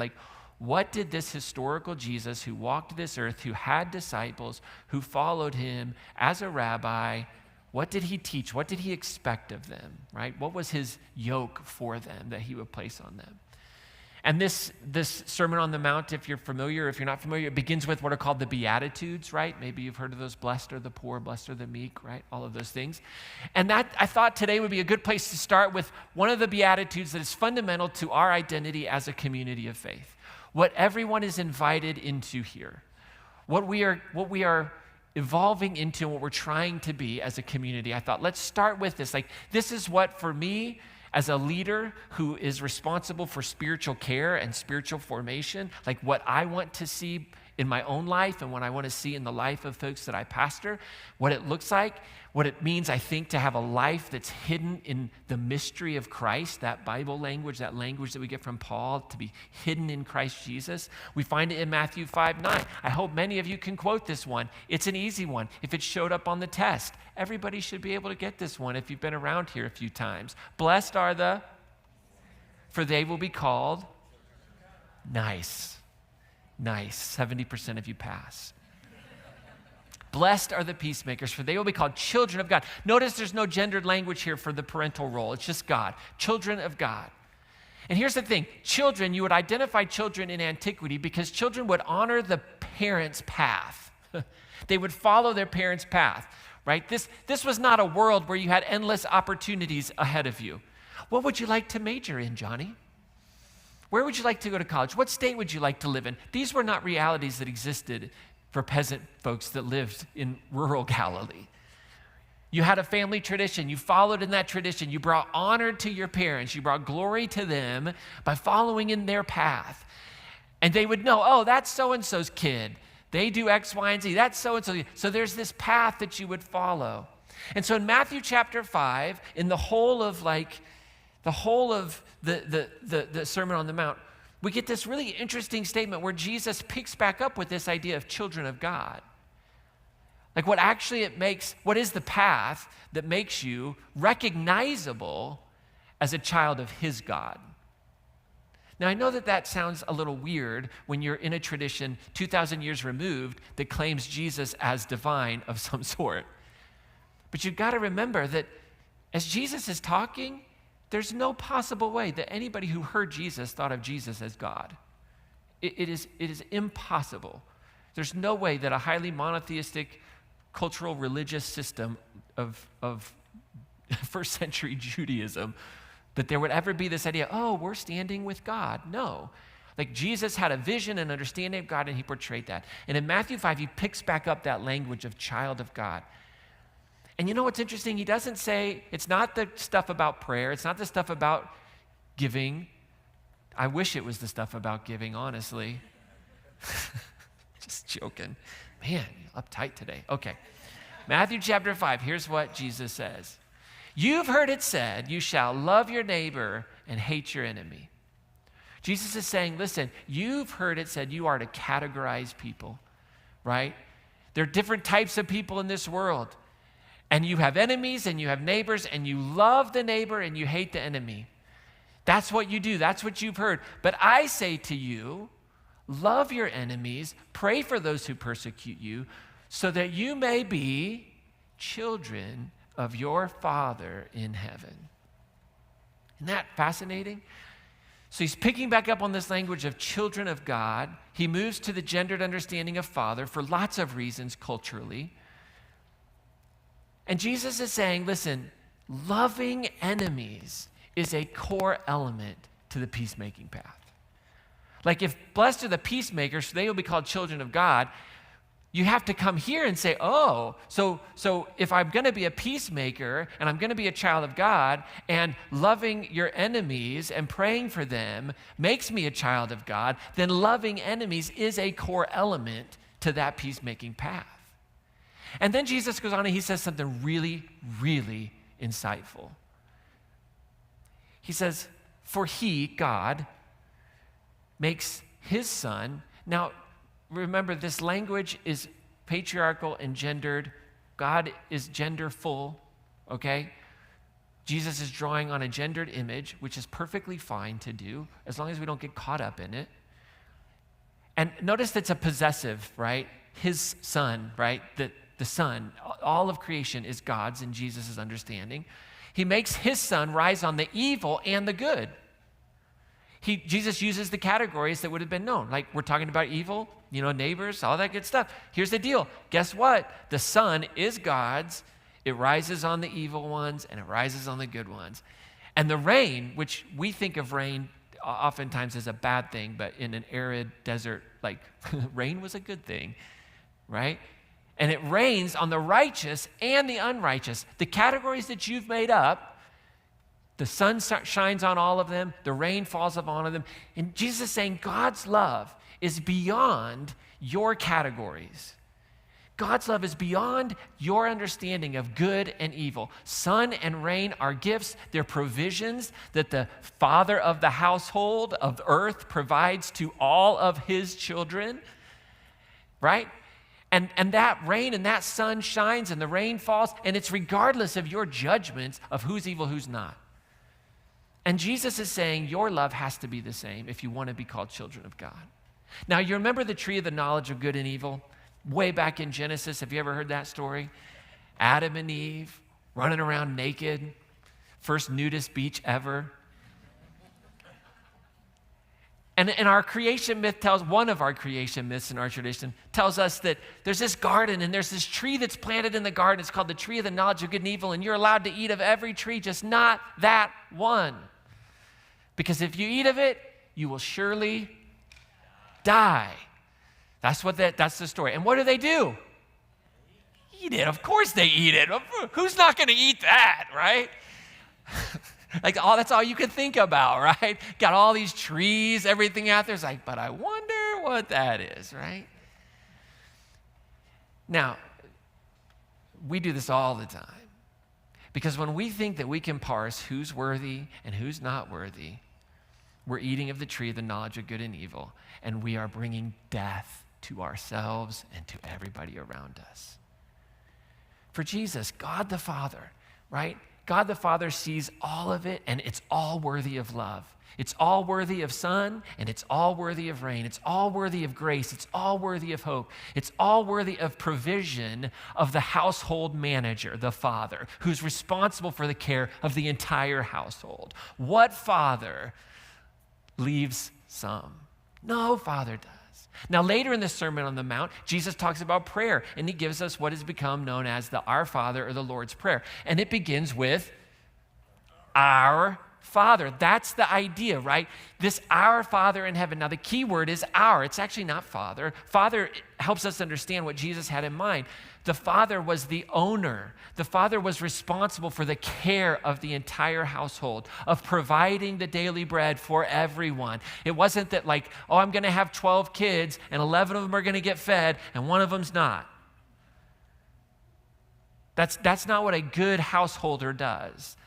what did this historical Jesus who walked this earth, who had disciples, who followed him as a rabbi, what did he teach? What did he expect of them, right? What was his yoke for them that he would place on them? And this Sermon on the Mount, if you're familiar, or if you're not familiar, it begins with what are called the Beatitudes, right? Maybe you've heard of those, blessed are the poor, blessed are the meek, right? All of those things. And that, I thought today would be a good place to start with one of the Beatitudes that is fundamental to our identity as a community of faith. What everyone is invited into here. What we are evolving into and what we're trying to be as a community. I thought, let's start with this. This is what, for me, as a leader who is responsible for spiritual care and spiritual formation, what I want to see in my own life and what I want to see in the life of folks that I pastor, what it looks like, what it means, I think, to have a life that's hidden in the mystery of Christ, that Bible language, that language that we get from Paul, to be hidden in Christ Jesus. We find it in Matthew 5:9. I hope many of you can quote this one. It's an easy one. If it showed up on the test, everybody should be able to get this one if you've been around here a few times. Blessed are the, for they will be called. Nice. 70% of you pass. Blessed are the peacemakers, for they will be called children of God. Notice there's no gendered language here for the parental role. It's just God. Children of God. And here's the thing. Children, you would identify children in antiquity because children would honor the parents' path. They would follow their parents' path, right? This was not a world where you had endless opportunities ahead of you. What would you like to major in, Johnny? Where would you like to go to college? What state would you like to live in? These were not realities that existed for peasant folks that lived in rural Galilee. You had a family tradition. You followed in that tradition. You brought honor to your parents. You brought glory to them by following in their path. And they would know, oh, that's so-and-so's kid. They do X, Y, and Z. That's so-and-so. So there's this path that you would follow. And so in Matthew chapter 5, in the whole of the Sermon on the Mount, we get this really interesting statement where Jesus picks back up with this idea of children of God. What is the path that makes you recognizable as a child of his God? Now, I know that sounds a little weird when you're in a tradition 2,000 years removed that claims Jesus as divine of some sort. But you've got to remember that as Jesus is talking, there's no possible way that anybody who heard Jesus thought of Jesus as God. It is impossible. There's no way that a highly monotheistic cultural religious system of first century Judaism, that there would ever be this idea, oh, we're standing with God. No. Jesus had a vision and understanding of God, and he portrayed that. And in Matthew 5, he picks back up that language of child of God. And you know what's interesting? He doesn't say, it's not the stuff about prayer. It's not the stuff about giving. I wish it was the stuff about giving, honestly. Just joking. Man, uptight today. Okay. Matthew chapter 5, here's what Jesus says. You've heard it said, you shall love your neighbor and hate your enemy. Jesus is saying, listen, you've heard it said you are to categorize people, right? There are different types of people in this world. And you have enemies and you have neighbors, and you love the neighbor and you hate the enemy. That's what you do. That's what you've heard. But I say to you, love your enemies, pray for those who persecute you, so that you may be children of your Father in heaven. Isn't that fascinating? So he's picking back up on this language of children of God. He moves to the gendered understanding of father for lots of reasons culturally. And Jesus is saying, listen, loving enemies is a core element to the peacemaking path. Like if blessed are the peacemakers, so they will be called children of God, you have to come here and say, oh, so if I'm going to be a peacemaker and I'm going to be a child of God and loving your enemies and praying for them makes me a child of God, then loving enemies is a core element to that peacemaking path. And then Jesus goes on and he says something really, really insightful. He says, for he, God, makes his son. Now, remember, this language is patriarchal and gendered. God is genderful, okay? Jesus is drawing on a gendered image, which is perfectly fine to do, as long as we don't get caught up in it. And notice that's a possessive, right? His son, right? The son, all of creation is God's in Jesus' understanding. He makes his son rise on the evil and the good. Jesus uses the categories that would have been known. Like we're talking about evil, neighbors, all that good stuff. Here's the deal. Guess what? The sun is God's. It rises on the evil ones and it rises on the good ones. And the rain, which we think of rain oftentimes as a bad thing, but in an arid desert, like rain was a good thing, right? And it rains on the righteous and the unrighteous. The categories that you've made up, the sun shines on all of them, the rain falls upon them. And Jesus is saying God's love is beyond your categories. God's love is beyond your understanding of good and evil. Sun and rain are gifts. They're provisions that the father of the household of earth provides to all of his children, right? And that rain and that sun shines and the rain falls, and it's regardless of your judgments of who's evil, who's not. And Jesus is saying your love has to be the same if you want to be called children of God. Now, you remember the tree of the knowledge of good and evil? Way back in Genesis, have you ever heard that story? Adam and Eve running around naked, first nudist beach ever. And our creation myth one of our creation myths in our tradition tells us that there's this garden and there's this tree that's planted in the garden. It's called the tree of the knowledge of good and evil, and you're allowed to eat of every tree, just not that one. Because if you eat of it, you will surely die. That's the story. And what do? Eat it. Of course they eat it. Who's not going to eat that, right? That's all you can think about, right? Got all these trees, everything out there. It's like, but I wonder what that is, right? Now, we do this all the time. Because when we think that we can parse who's worthy and who's not worthy, we're eating of the tree of the knowledge of good and evil, and we are bringing death to ourselves and to everybody around us. For Jesus, God the Father, right? God the Father sees all of it, and it's all worthy of love. It's all worthy of sun, and it's all worthy of rain. It's all worthy of grace. It's all worthy of hope. It's all worthy of provision of the household manager, the father, who's responsible for the care of the entire household. What father leaves some? No father does. Now, later in the Sermon on the Mount, Jesus talks about prayer, and he gives us what has become known as the Our Father or the Lord's Prayer. And it begins with our Father. That's the idea, right? This Our Father in heaven. Now, the key word is our. It's actually not Father. Father helps us understand what Jesus had in mind. The Father was the owner. The Father was responsible for the care of the entire household, of providing the daily bread for everyone. It wasn't that I'm going to have 12 kids and 11 of them are going to get fed and one of them's not. That's not what a good householder does.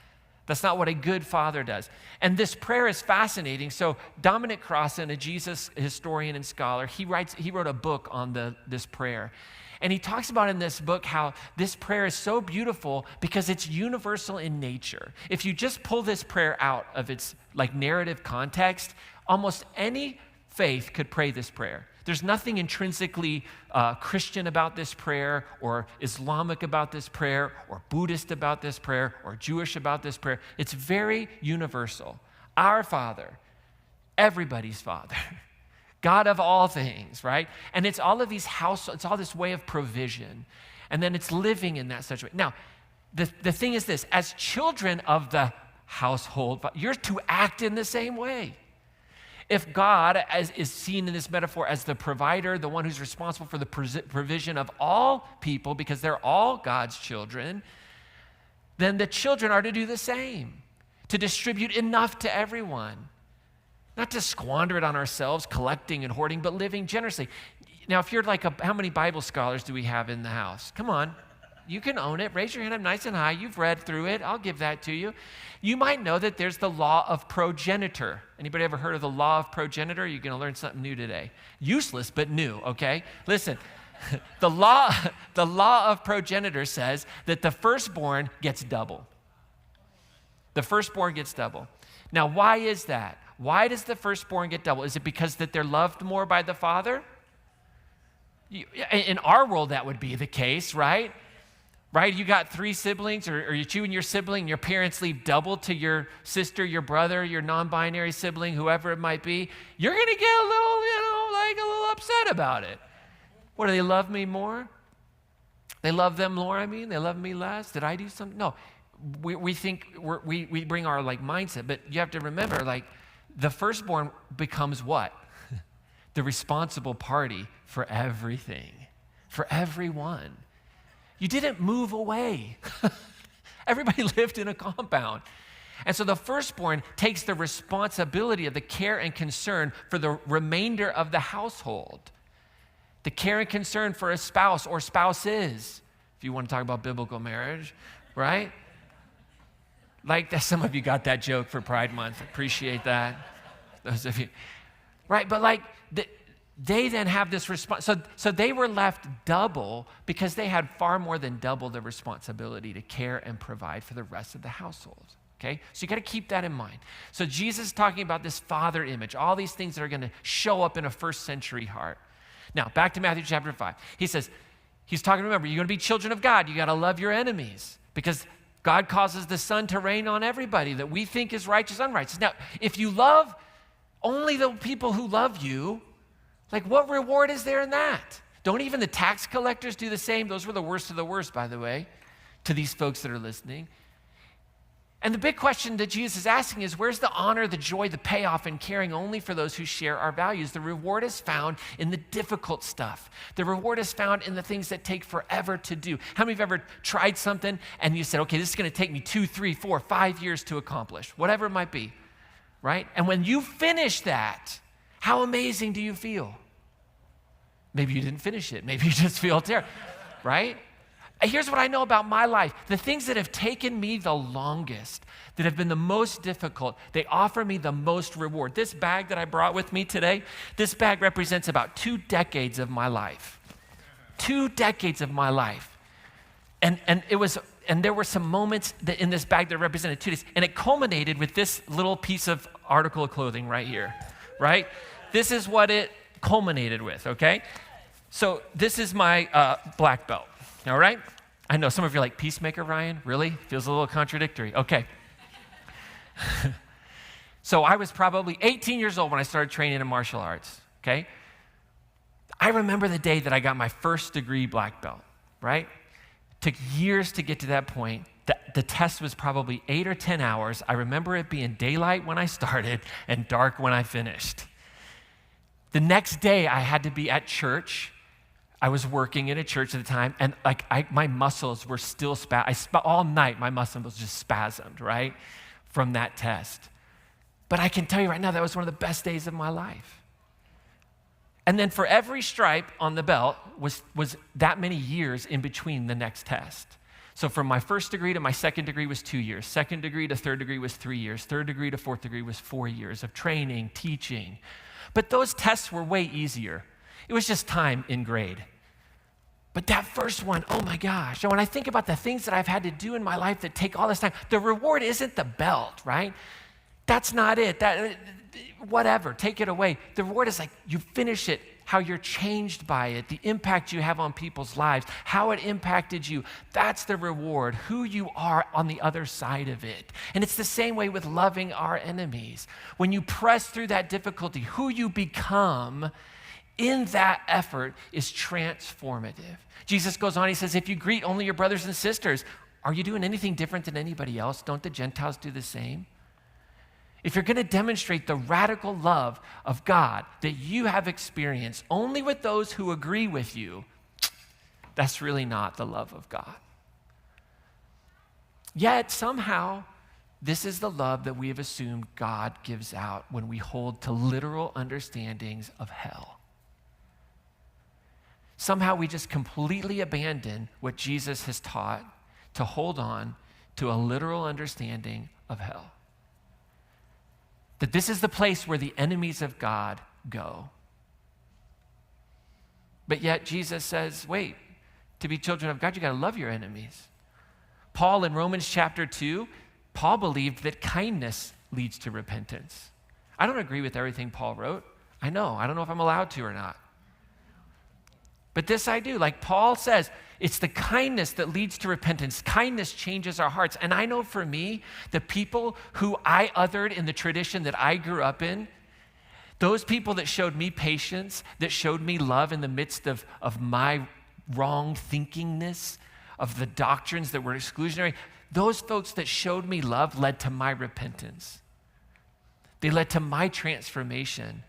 That's not what a good father does. And this prayer is fascinating. So Dominic Crossan, a Jesus historian and scholar, he wrote a book on this prayer. And he talks about in this book how this prayer is so beautiful because it's universal in nature. If you just pull this prayer out of its like narrative context, almost any faith could pray this prayer. There's nothing intrinsically Christian about this prayer, or Islamic about this prayer, or Buddhist about this prayer, or Jewish about this prayer. It's very universal. Our Father, everybody's Father, God of all things, right? And it's all of these it's all this way of provision. And then it's living in that such a way. Now, the thing is this, as children of the household, you're to act in the same way. If God is seen in this metaphor as the provider, the one who's responsible for the provision of all people, because they're all God's children, then the children are to do the same, to distribute enough to everyone. Not to squander it on ourselves, collecting and hoarding, but living generously. Now, if you're like, how many Bible scholars do we have in the house? Come on, you can own it. Raise your hand up nice and high. You've read through it. I'll give that to you. You might know that there's the law of progenitor. Anybody ever heard of the law of progenitor? You're going to learn something new today. Useless, but new, okay? Listen, the law of progenitor says that the firstborn gets double. The firstborn gets double. Now, why is that? Why does the firstborn get double? Is it because that they're loved more by the father? In our world, that would be the case, right? Right? You got 3 siblings, or you and your sibling, your parents leave double to your sister, your brother, your non-binary sibling, whoever it might be. You're going to get a little, a little upset about it. What, do they love me more? They love them more, I mean? They love me less? Did I do something? No. We think, we bring our mindset, but you have to remember, the firstborn becomes what? The responsible party for everything, for everyone. You didn't move away. Everybody lived in a compound. And so the firstborn takes the responsibility of the care and concern for the remainder of the household. The care and concern for a spouse or spouses, if you want to talk about biblical marriage, right? Some of you got that joke for Pride Month. Appreciate that. Those of you. Right, but they then have this response. So they were left double because they had far more than double the responsibility to care and provide for the rest of the household. Okay? So you got to keep that in mind. So Jesus is talking about this father image, all these things that are going to show up in a first century heart. Now, back to Matthew chapter 5. He says, he's talking, remember, you're going to be children of God. You got to love your enemies because God causes the sun to rain on everybody that we think is righteous, unrighteous. Now, if you love only the people who love you, what reward is there in that? Don't even the tax collectors do the same? Those were the worst of the worst, by the way, to these folks that are listening. And the big question that Jesus is asking is, where's the honor, the joy, the payoff in caring only for those who share our values? The reward is found in the difficult stuff. The reward is found in the things that take forever to do. How many of you have ever tried something and you said, okay, this is going to take me 2, 3, 4, 5 years to accomplish, whatever it might be, right? And when you finish that, how amazing do you feel? Maybe you didn't finish it. Maybe you just feel terrible, right? Here's what I know about my life. The things that have taken me the longest, that have been the most difficult, they offer me the most reward. This bag that I brought with me today, this bag represents about 2 decades of my life. 2 decades of my life. And there were some moments that in this bag that represented 2 days, and it culminated with this little piece of article of clothing right here, right? This is what it culminated with, okay? So this is my black belt. All right? I know some of you are like, peacemaker, Ryan? Really? Feels a little contradictory. Okay. So I was probably 18 years old when I started training in martial arts, okay? I remember the day that I got my first degree black belt, right? Took years to get to that point. The test was probably 8 or 10 hours. I remember it being daylight when I started and dark when I finished. The next day I had to be at church. I was working in a church at the time, and my muscles were still all night my muscle was just spasmed, right, from that test. But I can tell you right now, that was one of the best days of my life. And then for every stripe on the belt was that many years in between the next test. So from my first degree to my second degree was 2 years. Second degree to third degree was 3 years. Third degree to fourth degree was 4 years of training, teaching. But those tests were way easier. It was just time in grade. But that first one, oh my gosh. And when I think about the things that I've had to do in my life that take all this time, the reward isn't the belt, right? That's not it. Whatever, take it away. The reward is like you finish it, how you're changed by it, the impact you have on people's lives, how it impacted you. That's the reward, who you are on the other side of it. And it's the same way with loving our enemies. When you press through that difficulty, who you become in that effort is transformative. Jesus goes on, he says, if you greet only your brothers and sisters, are you doing anything different than anybody else? Don't the Gentiles do the same? If you're going to demonstrate the radical love of God that you have experienced only with those who agree with you, that's really not the love of God. Yet somehow, this is the love that we have assumed God gives out when we hold to literal understandings of hell. Somehow we just completely abandon what Jesus has taught to hold on to a literal understanding of hell. That this is the place where the enemies of God go. But yet Jesus says, wait, to be children of God, you got to love your enemies. Paul in Romans chapter 2, Paul believed that kindness leads to repentance. I don't agree with everything Paul wrote. I know. I don't know if I'm allowed to or not. But this I do. Like Paul says, it's the kindness that leads to repentance. Kindness changes our hearts. And I know for me, the people who I othered in the tradition that I grew up in, those people that showed me patience, that showed me love in the midst of my wrong thinkingness, of the doctrines that were exclusionary, those folks that showed me love led to my repentance. They led to my transformation.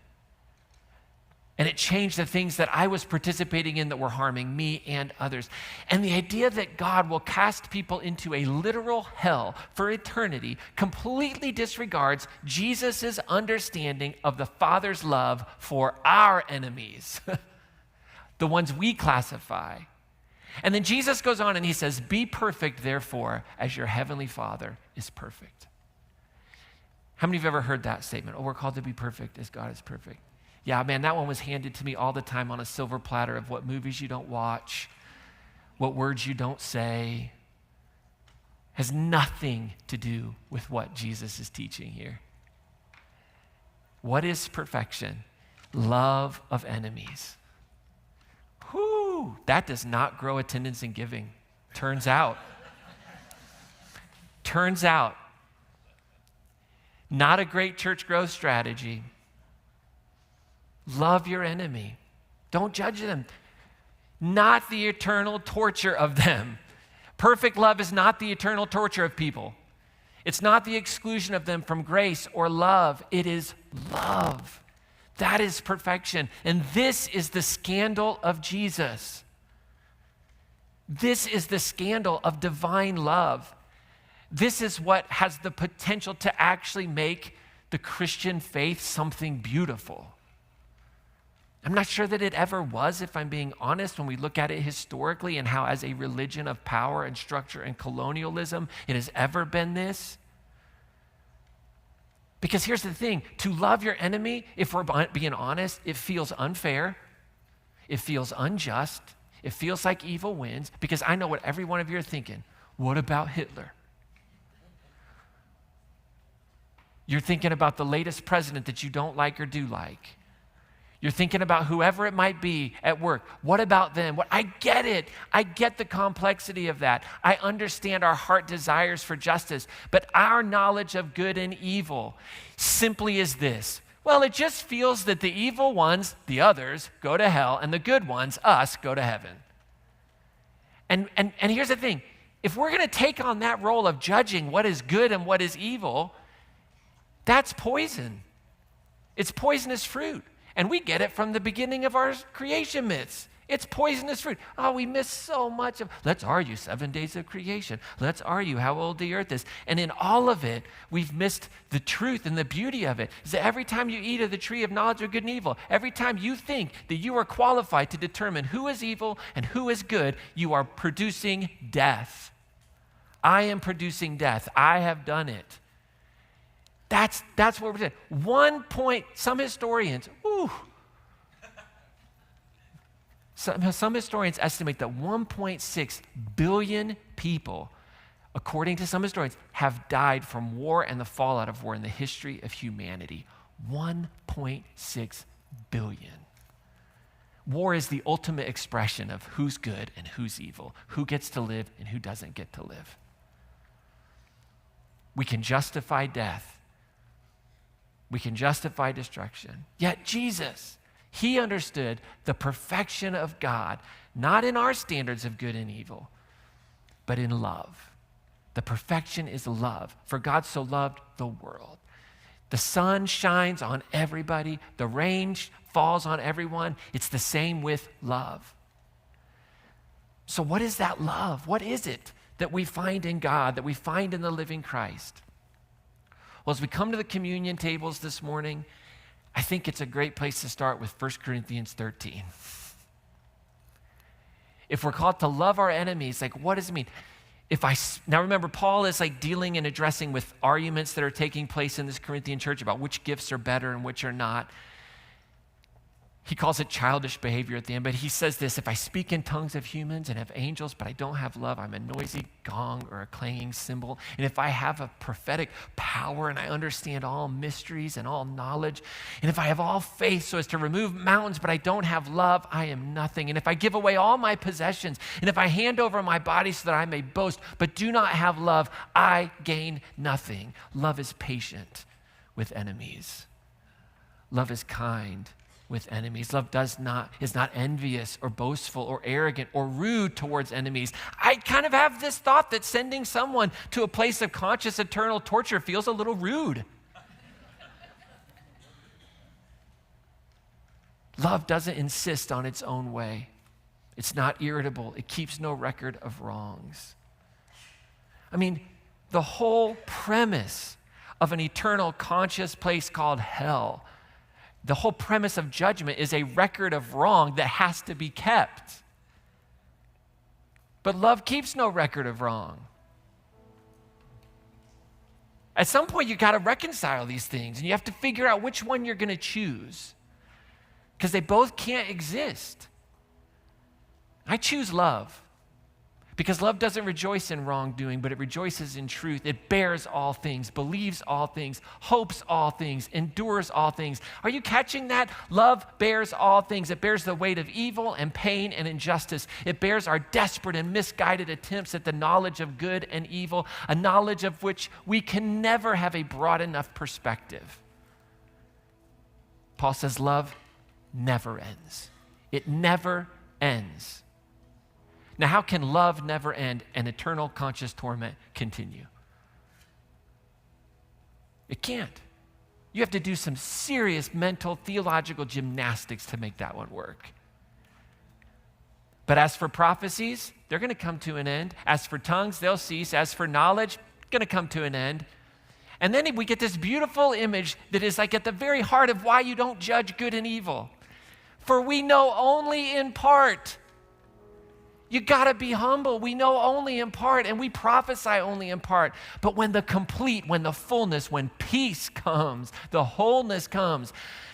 And it changed the things that I was participating in that were harming me and others. And the idea that God will cast people into a literal hell for eternity completely disregards Jesus' understanding of the Father's love for our enemies, the ones we classify. And then Jesus goes on and he says, be perfect, therefore, as your heavenly Father is perfect. How many of you have ever heard that statement? Oh, we're called to be perfect as God is perfect. Yeah, man, that one was handed to me all the time on a silver platter of what movies you don't watch, what words you don't say. Has nothing to do with what Jesus is teaching here. What is perfection? Love of enemies. Whew, that does not grow attendance and giving. Turns out. Not a great church growth strategy. Love your enemy. Don't judge them. Not the eternal torture of them. Perfect love is not the eternal torture of people. It's not the exclusion of them from grace or love. It is love. That is perfection. And this is the scandal of Jesus. This is the scandal of divine love. This is what has the potential to actually make the Christian faith something beautiful. I'm not sure that it ever was, if I'm being honest, when we look at it historically and how as a religion of power and structure and colonialism, it has ever been this. Because here's the thing, to love your enemy, if we're being honest, it feels unfair, it feels unjust, it feels like evil wins, because I know what every one of you are thinking. What about Hitler? You're thinking about the latest president that you don't like or do like. You're thinking about whoever it might be at work. What about them? I get it. I get the complexity of that. I understand our heart desires for justice. But our knowledge of good and evil simply is this. Well, it just feels that the evil ones, the others, go to hell, and the good ones, us, go to heaven. And here's the thing. If we're going to take on that role of judging what is good and what is evil, that's poison. It's poisonous fruit. And we get it from the beginning of our creation myths. It's poisonous fruit. Oh, we miss so much of, let's argue 7 days of creation. Let's argue how old the earth is. And in all of it, we've missed the truth and the beauty of it. Is that every time you eat of the tree of knowledge of good and evil, every time you think that you are qualified to determine who is evil and who is good, you are producing death. I am producing death. I have done it. That's what we're saying. 1 point, some historians, Some historians estimate that 1.6 billion people, according to some historians, have died from war and the fallout of war in the history of humanity. 1.6 billion. War is the ultimate expression of who's good and who's evil, who gets to live and who doesn't get to live. We can justify death. We can justify destruction. Yet Jesus, he understood the perfection of God, not in our standards of good and evil, but in love. The perfection is love. For God so loved the world. The sun shines on everybody. The rain falls on everyone. It's the same with love. So what is that love? What is it that we find in God, that we find in the living Christ? Well, as we come to the communion tables this morning, I think it's a great place to start with 1 Corinthians 13. If we're called to love our enemies, like what does it mean? Now remember, Paul is like dealing and addressing with arguments that are taking place in this Corinthian church about which gifts are better and which are not. He calls it childish behavior at the end, but he says this: if I speak in tongues of humans and have angels, but I don't have love, I'm a noisy gong or a clanging cymbal. And if I have a prophetic power and I understand all mysteries and all knowledge, and if I have all faith so as to remove mountains, but I don't have love, I am nothing. And if I give away all my possessions, and if I hand over my body so that I may boast, but do not have love, I gain nothing. Love is patient with enemies. Love is kind with enemies. Love is not envious or boastful or arrogant or rude towards enemies. I kind of have this thought that sending someone to a place of conscious eternal torture feels a little rude. Love doesn't insist on its own way. It's not irritable. It keeps no record of wrongs. I mean, the whole premise of an eternal conscious place called hell, the whole premise of judgment is a record of wrong that has to be kept. But love keeps no record of wrong. At some point, you got to reconcile these things, and you have to figure out which one you're going to choose, because they both can't exist. I choose love, because love doesn't rejoice in wrongdoing, but it rejoices in truth. It bears all things, believes all things, hopes all things, endures all things. Are you catching that? Love bears all things. It bears the weight of evil and pain and injustice. It bears our desperate and misguided attempts at the knowledge of good and evil, a knowledge of which we can never have a broad enough perspective. Paul says love never ends. It never ends. Now, how can love never end and eternal conscious torment continue? It can't. You have to do some serious mental, theological gymnastics to make that one work. But as for prophecies, they're going to come to an end. As for tongues, they'll cease. As for knowledge, going to come to an end. And then we get this beautiful image that is like at the very heart of why you don't judge good and evil. For we know only in part. You got to be humble. We know only in part, and we prophesy only in part. But when the complete, when the fullness, when peace comes, the wholeness comes,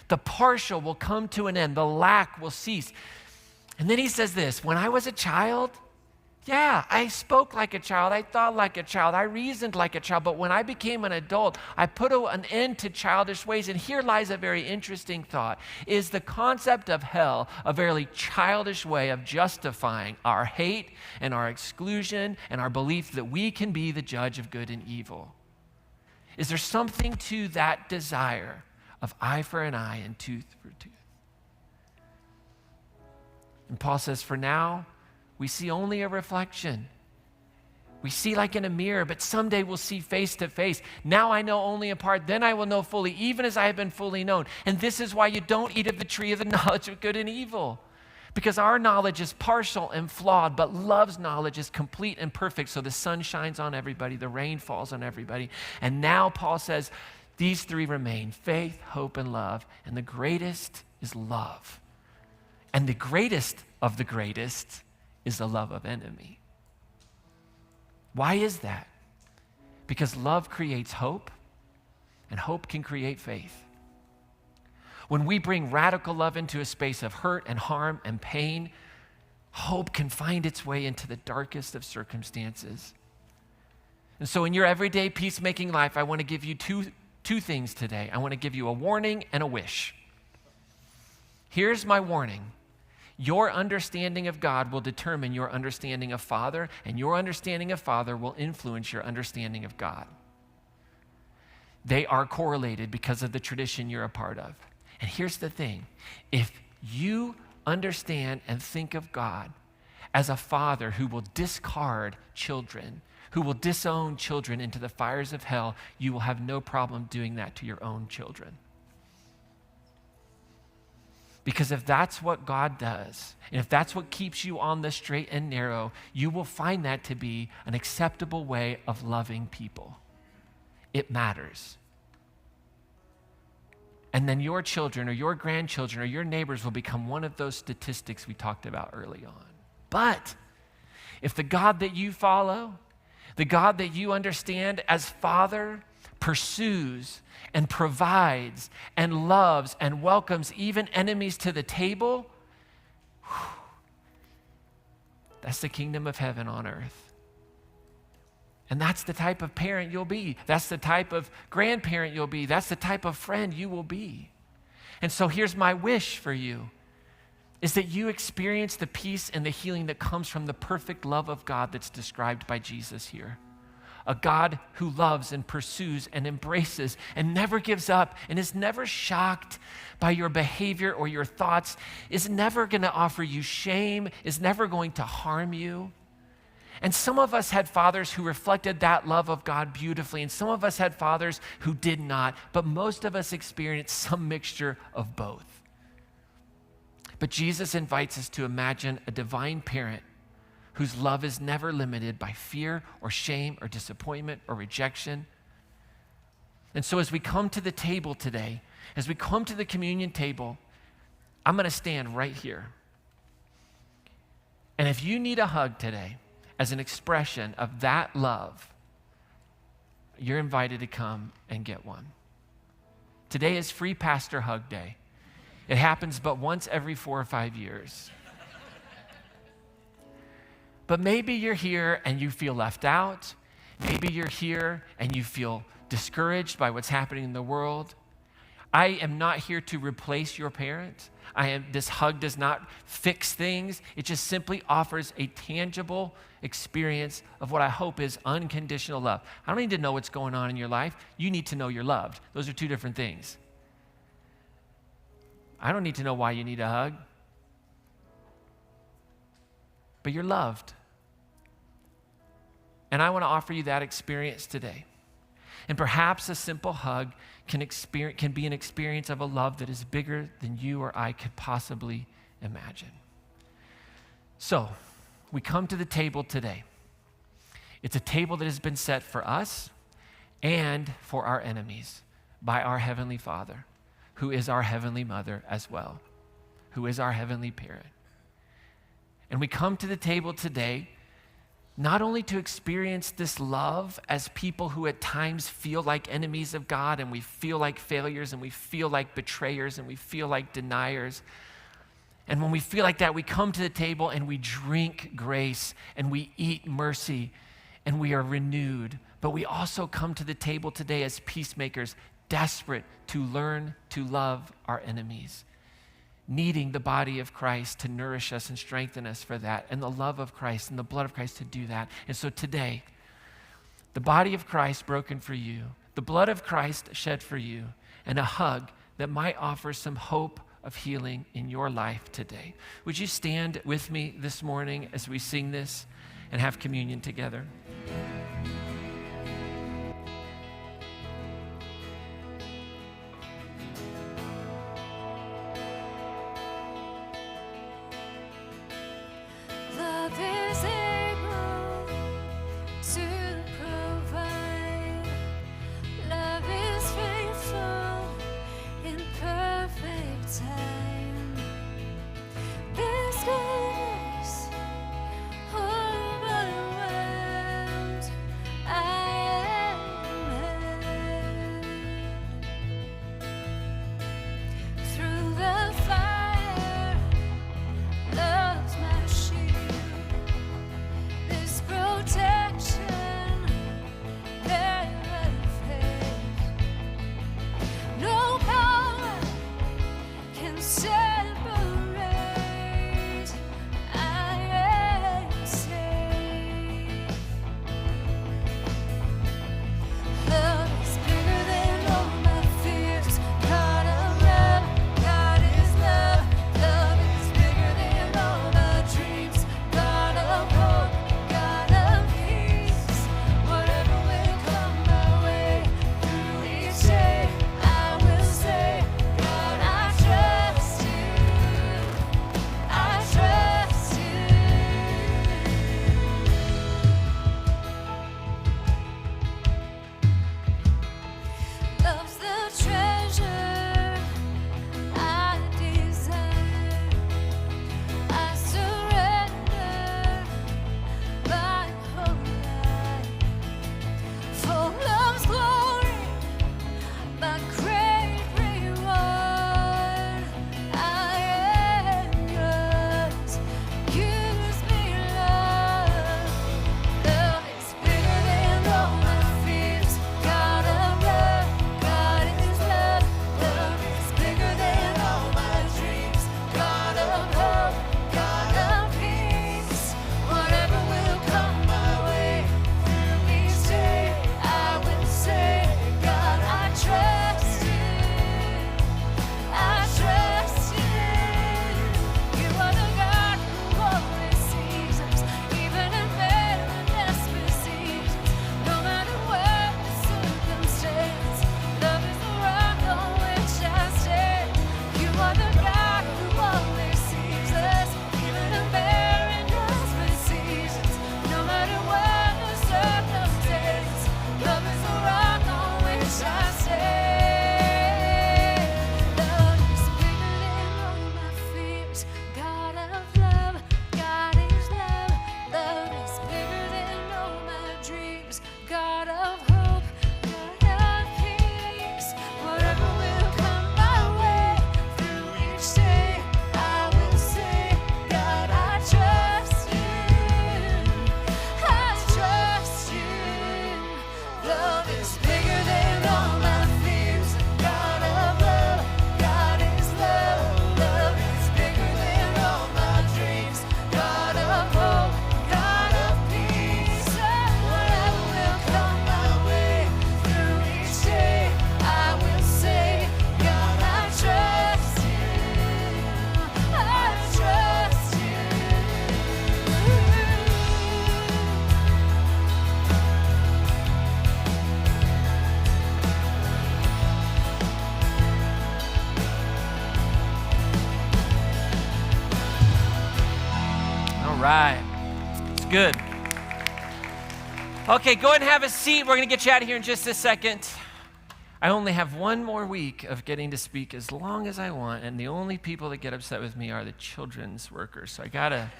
the partial will come to an end. The lack will cease. And then he says this: when I was a child, yeah, I spoke like a child. I thought like a child. I reasoned like a child. But when I became an adult, I put an end to childish ways. And here lies a very interesting thought. Is the concept of hell a very childish way of justifying our hate and our exclusion and our belief that we can be the judge of good and evil? Is there something to that desire of eye for an eye and tooth for tooth? And Paul says, for now, we see only a reflection. We see like in a mirror, but someday we'll see face to face. Now I know only in part, then I will know fully, even as I have been fully known. And this is why you don't eat of the tree of the knowledge of good and evil. Because our knowledge is partial and flawed, but love's knowledge is complete and perfect. So the sun shines on everybody, the rain falls on everybody. And now Paul says, these three remain: faith, hope, and love. And the greatest is love. And the greatest of the greatest is the love of enemy. Why is that? Because love creates hope, and hope can create faith. When we bring radical love into a space of hurt and harm and pain, Hope can find its way into the darkest of circumstances. And so in your everyday peacemaking life, I want to give you two things today. I want to give you a warning and a wish. Here's my warning. Your understanding of God will determine your understanding of Father, and your understanding of Father will influence your understanding of God. They are correlated because of the tradition you're a part of. And here's the thing. If you understand and think of God as a father who will discard children, who will disown children into the fires of hell, you will have no problem doing that to your own children. Because if that's what God does, and if that's what keeps you on the straight and narrow, you will find that to be an acceptable way of loving people. It matters. And then your children or your grandchildren or your neighbors will become one of those statistics we talked about early on. But if the God that you follow, the God that you understand as Father, pursues and provides and loves and welcomes even enemies to the table, that's the kingdom of heaven on earth. And that's the type of parent you'll be. That's the type of grandparent you'll be. That's the type of friend you will be. And so here's my wish for you, is that you experience the peace and the healing that comes from the perfect love of God that's described by Jesus here. A God who loves and pursues and embraces and never gives up and is never shocked by your behavior or your thoughts, is never going to offer you shame, is never going to harm you. And some of us had fathers who reflected that love of God beautifully, and some of us had fathers who did not, but most of us experienced some mixture of both. But Jesus invites us to imagine a divine parent whose love is never limited by fear or shame or disappointment or rejection. And so as we come to the table today, as we come to the communion table, I'm going to stand right here. And if you need a hug today as an expression of that love, you're invited to come and get one. Today is Free Pastor Hug Day. It happens but once every 4 or 5 years. But maybe you're here and you feel left out. Maybe you're here and you feel discouraged by what's happening in the world. I am not here to replace your parent. This hug does not fix things. It just simply offers a tangible experience of what I hope is unconditional love. I don't need to know what's going on in your life. You need to know you're loved. Those are two different things. I don't need to know why you need a hug. But you're loved. And I want to offer you that experience today. And perhaps a simple hug can be an experience of a love that is bigger than you or I could possibly imagine. So, we come to the table today. It's a table that has been set for us and for our enemies by our Heavenly Father, who is our Heavenly Mother as well, who is our Heavenly Parent. And we come to the table today not only to experience this love as people who at times feel like enemies of God, and we feel like failures, and we feel like betrayers, and we feel like deniers. And when we feel like that, we come to the table and we drink grace and we eat mercy and we are renewed. But we also come to the table today as peacemakers, desperate to learn to love our enemies, needing the body of Christ to nourish us and strengthen us for that, and the love of Christ and the blood of Christ to do that. And so today, the body of Christ broken for you, the blood of Christ shed for you, and a hug that might offer some hope of healing in your life today. Would you stand with me this morning as we sing this and have communion together? Love is able to provide. Love is faithful in perfect time. This goodness overwhelms God of hope, God of peace. Whatever will come my way through each day, I will say, God, I trust you. I trust you. Love is bigger than all my fears. God of love, God is love. Love is bigger than all my dreams. God of hope, God of peace. Whatever will come my way through each day, I will say, God, I trust you. I trust you. All right. It's good. Okay, go ahead and have a seat. We're going to get you out of here in just a second. I only have one more week of getting to speak as long as I want, and the only people that get upset with me are the children's workers. So I gotta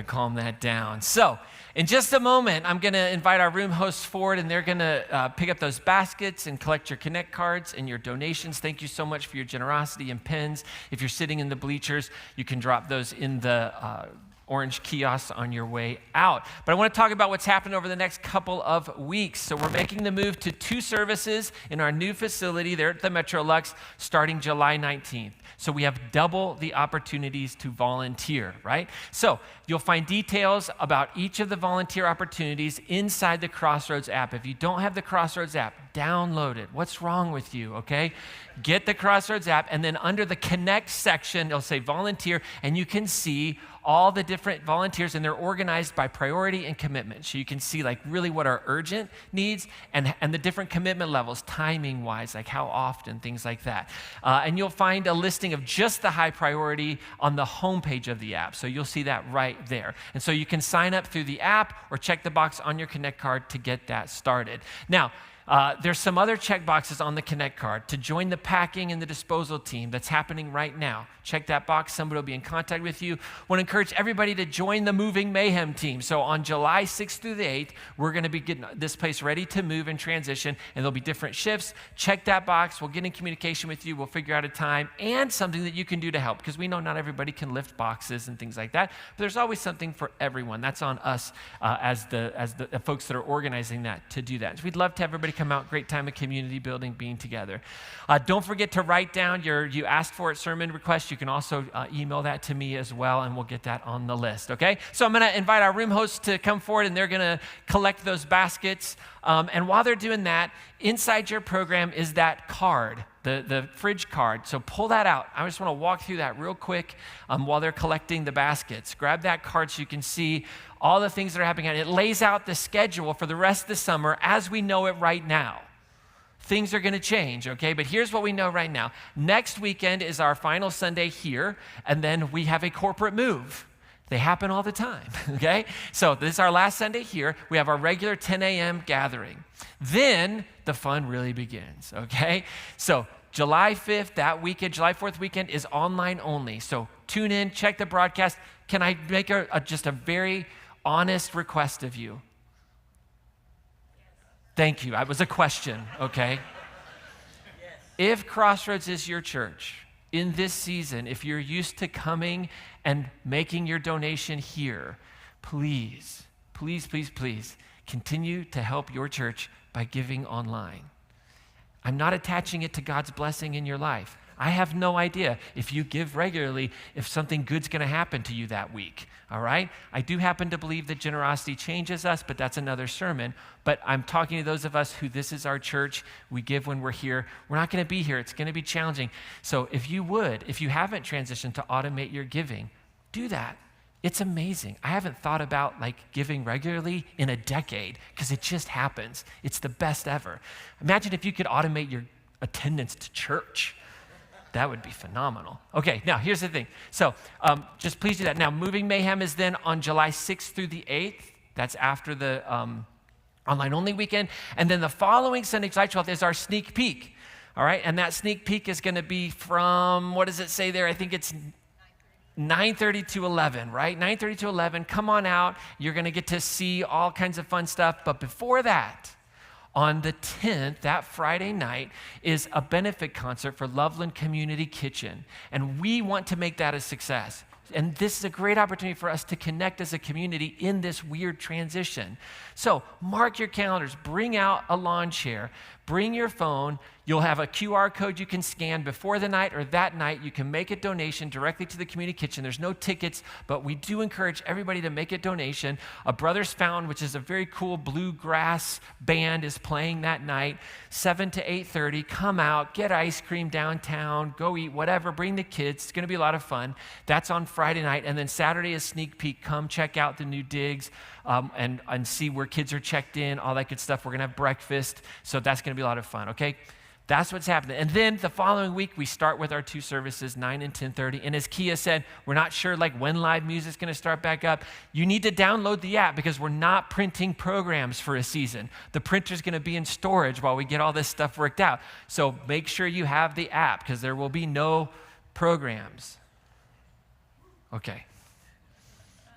calm that down. So in just a moment, I'm going to invite our room hosts forward, and they're going to pick up those baskets and collect your Connect cards and your donations. Thank you so much for your generosity and pens. If you're sitting in the bleachers, you can drop those in the orange kiosks on your way out. But I want to talk about what's happened over the next couple of weeks. So we're making the move to 2 services in our new facility there at the Metro Lux starting July 19th. So we have double the opportunities to volunteer, right? So you'll find details about each of the volunteer opportunities inside the Crossroads app. If you don't have the Crossroads app, download it. What's wrong with you, okay? Get the Crossroads app, and then under the Connect section, it'll say volunteer, and you can see all the different volunteers, and they're organized by priority and commitment. So you can see like really what our urgent needs and the different commitment levels, timing-wise, like how often, things like that. And you'll find a listing of just the high priority on the homepage of the app. So you'll see that right there. And so you can sign up through the app or check the box on your Connect card to get that started. Now, there's some other check boxes on the Connect card. To join the packing and the disposal team that's happening right now, check that box. Somebody will be in contact with you. Want to encourage everybody to join the Moving Mayhem team. So on July 6th through the 8th, we're going to be getting this place ready to move and transition, and there'll be different shifts. Check that box. We'll get in communication with you. We'll figure out a time and something that you can do to help, because we know not everybody can lift boxes and things like that, but there's always something for everyone. That's on us as the folks that are organizing that to do that. So we'd love to have everybody come out. Great time of community building, being together. Don't forget to write down your you asked for it sermon request. You can also email that to me as well, and we'll get that on the list, okay? So I'm going to invite our room hosts to come forward, and they're going to collect those baskets. And while they're doing that, inside your program is that card, the fridge card. So pull that out. I just want to walk through that real quick while they're collecting the baskets. Grab that card so you can see all the things that are happening. It lays out the schedule for the rest of the summer as we know it right now. Things are going to change, okay? But here's what we know right now. Next weekend is our final Sunday here, and then we have a corporate move. They happen all the time, okay? So this is our last Sunday here. We have our regular 10 a.m. gathering. Then the fun really begins, okay? So July 5th, that weekend, July 4th weekend is online only. So tune in, check the broadcast. Can I make just a very honest request of you? Thank you. That was a question, okay? If Crossroads is your church in this season, if you're used to coming and making your donation here, please, please, please, please continue to help your church by giving online. I'm not attaching it to God's blessing in your life. I have no idea if you give regularly, if something good's going to happen to you that week, all right? I do happen to believe that generosity changes us, but that's another sermon. But I'm talking to those of us who this is our church. We give when we're here. We're not going to be here. It's going to be challenging. So if you haven't transitioned to automate your giving, do that. It's amazing. I haven't thought about giving regularly in a decade because it just happens. It's the best ever. Imagine if you could automate your attendance to church. That would be phenomenal. Okay, now here's the thing. So just please do that. Now, Moving Mayhem is then on July 6th through the 8th. That's after the online only weekend. And then the following Sunday, July 12th, is our sneak peek. All right, and that sneak peek is going to be from, what does it say there? I think it's 9:30 to 11, right? 9:30 to 11, come on out. You're going to get to see all kinds of fun stuff. But before that, on the 10th, that Friday night, is a benefit concert for Loveland Community Kitchen. And we want to make that a success. And this is a great opportunity for us to connect as a community in this weird transition. So mark your calendars, bring out a lawn chair, bring your phone. You'll have a QR code you can scan before the night or that night. You can make a donation directly to the community kitchen. There's no tickets, but we do encourage everybody to make a donation. A Brothers Found, which is a very cool bluegrass band, is playing that night, 7 to 8:30. Come out, get ice cream downtown, go eat whatever, bring the kids. It's going to be a lot of fun. That's on Friday night. And then Saturday is sneak peek. Come check out the new digs and see where kids are checked in, all that good stuff. We're going to have breakfast. So that's going to be a lot of fun, okay? That's what's happening. And then the following week, we start with our 2 services, 9 and 10:30. And as Kia said, we're not sure like when live music's going to start back up. You need to download the app because we're not printing programs for a season. The printer's going to be in storage while we get all this stuff worked out. So make sure you have the app because there will be no programs. Okay.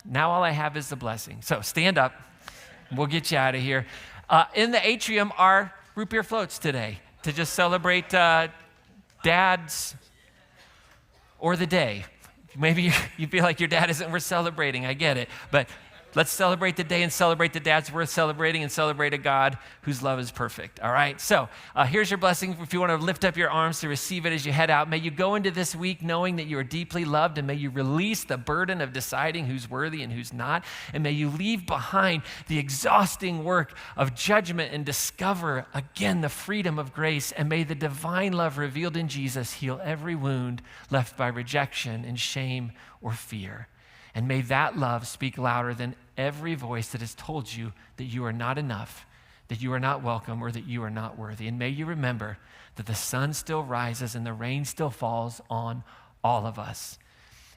Now all I have is the blessing. So stand up. We'll get you out of here. In the atrium are root beer floats today to just celebrate dads or the day. Maybe you feel like your dad isn't worth celebrating. I get it. But let's celebrate the day and celebrate the dads worth celebrating and celebrate a God whose love is perfect. All right? So here's your blessing. If you want to lift up your arms to receive it as you head out, may you go into this week knowing that you are deeply loved, and may you release the burden of deciding who's worthy and who's not, and may you leave behind the exhausting work of judgment and discover again the freedom of grace, and may the divine love revealed in Jesus heal every wound left by rejection and shame or fear. And may that love speak louder than every voice that has told you that you are not enough, that you are not welcome, or that you are not worthy. And may you remember that the sun still rises and the rain still falls on all of us.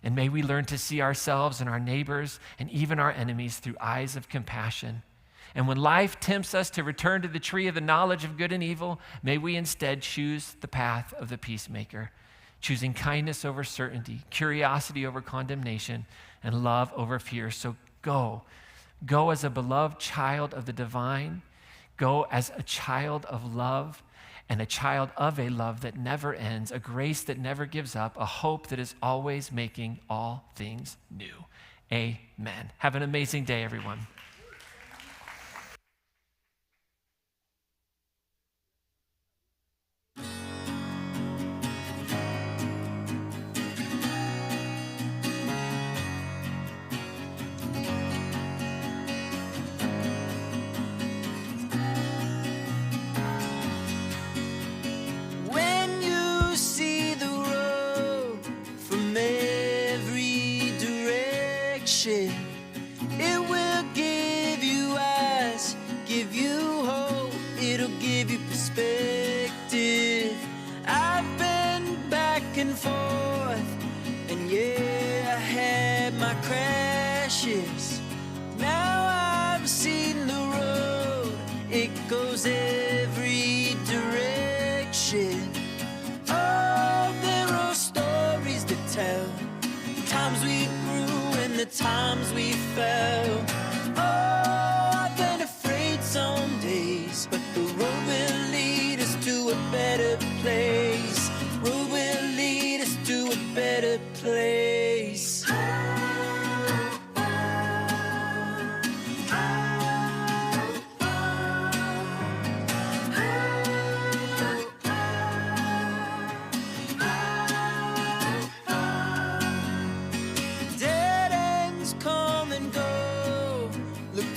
And may we learn to see ourselves and our neighbors and even our enemies through eyes of compassion. And when life tempts us to return to the tree of the knowledge of good and evil, may we instead choose the path of the peacemaker, choosing kindness over certainty, curiosity over condemnation, and love over fear. So go as a beloved child of the divine, go as a child of love, and a child of a love that never ends, a grace that never gives up, a hope that is always making all things new. Amen. Have an amazing day, everyone. It will give you eyes, give you hope, it'll give you perspective. I've been back and forth, and yeah, I had my crashes. Now I've seen the road, it goes every direction. Oh, there are stories to tell, times we grew and the times we fell. Oh, I've been afraid some days, but the road will lead us to a better place. Road will lead us to a better place.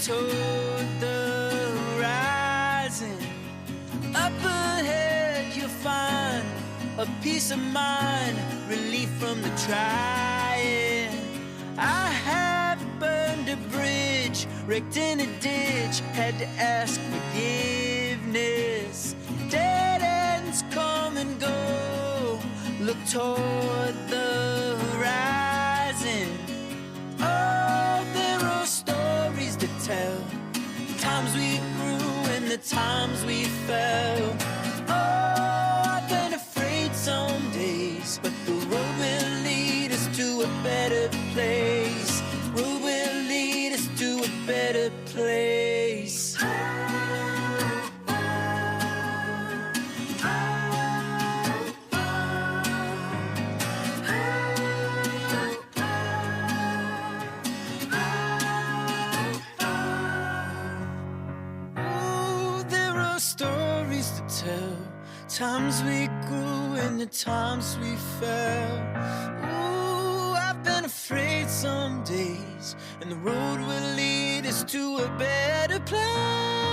Toward the horizon, up ahead you'll find a peace of mind, relief from the trying. I have burned a bridge, wrecked in a ditch, had to ask forgiveness. Dead ends come and go, look toward the horizon. Oh, there are stories to tell, times we grew and the times we fell. Oh, I've been afraid some days, but the road will lead us to a better better place. Oh, there are stories to tell, times we grew and the times we fell. Ooh, I've been afraid some days, and the road will lead us to a better place.